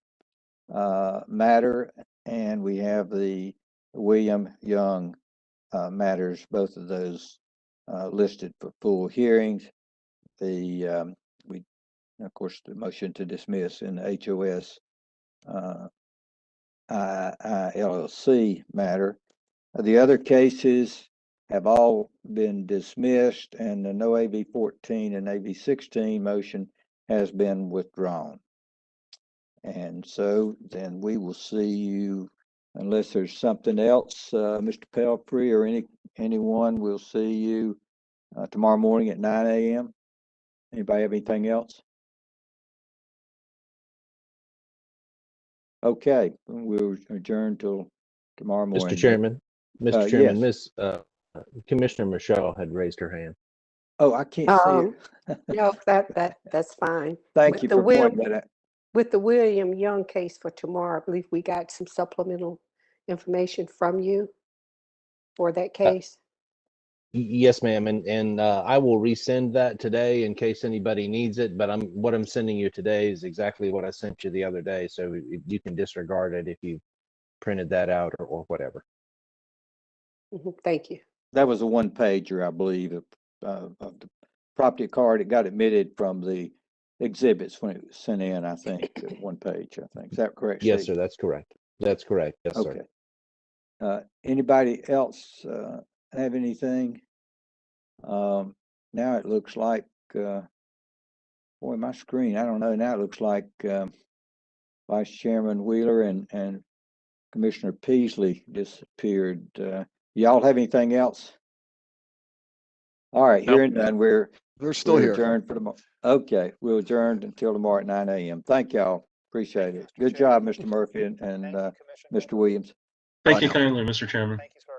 matter, and we have the William Young matters, both of those listed for full hearings. The of course, the motion to dismiss in the HOS LLC matter. The other cases have all been dismissed, and the no AB 14 and AB 16 motion has been withdrawn. And so then we will see you, unless there's something else, Mr. Pelfrey or anyone, will see you tomorrow morning at 9 a.m. Anybody have anything else? Okay, we'll adjourn till tomorrow morning. Mr. Chairman, yes. Miss Commissioner Michelle had raised her hand. Oh, I can't see it. No, that's fine. Thank you for pointing that out. With the William Young case for tomorrow, I believe we got some supplemental information from you for that case. Yes, ma'am, and I will resend that today in case anybody needs it. But what I'm sending you today is exactly what I sent you the other day, so you can disregard it if you printed that out or whatever. Thank you. That was a one-pager, I believe, of the property card. It got admitted from the exhibits when it was sent in. I think 1 page. I think, is that correct? Yes, Steve? sir. That's correct. That's correct. Yes, okay. Sir. Anybody else have anything? Now it looks like, boy, my screen, I don't know. Now it looks like Vice Chairman Wheeler and Commissioner Peasley disappeared. Y'all have anything else? All right, Nope. hearing none, we're still here. Adjourned for tomorrow. Okay, we'll adjourn until tomorrow at 9 a.m. Thank y'all. Appreciate it. Good job, Mr. Murphy and Thank you, Commissioner. Mr. Williams. Thank Bye you now. kindly, Mr. Chairman. Thank you, sir.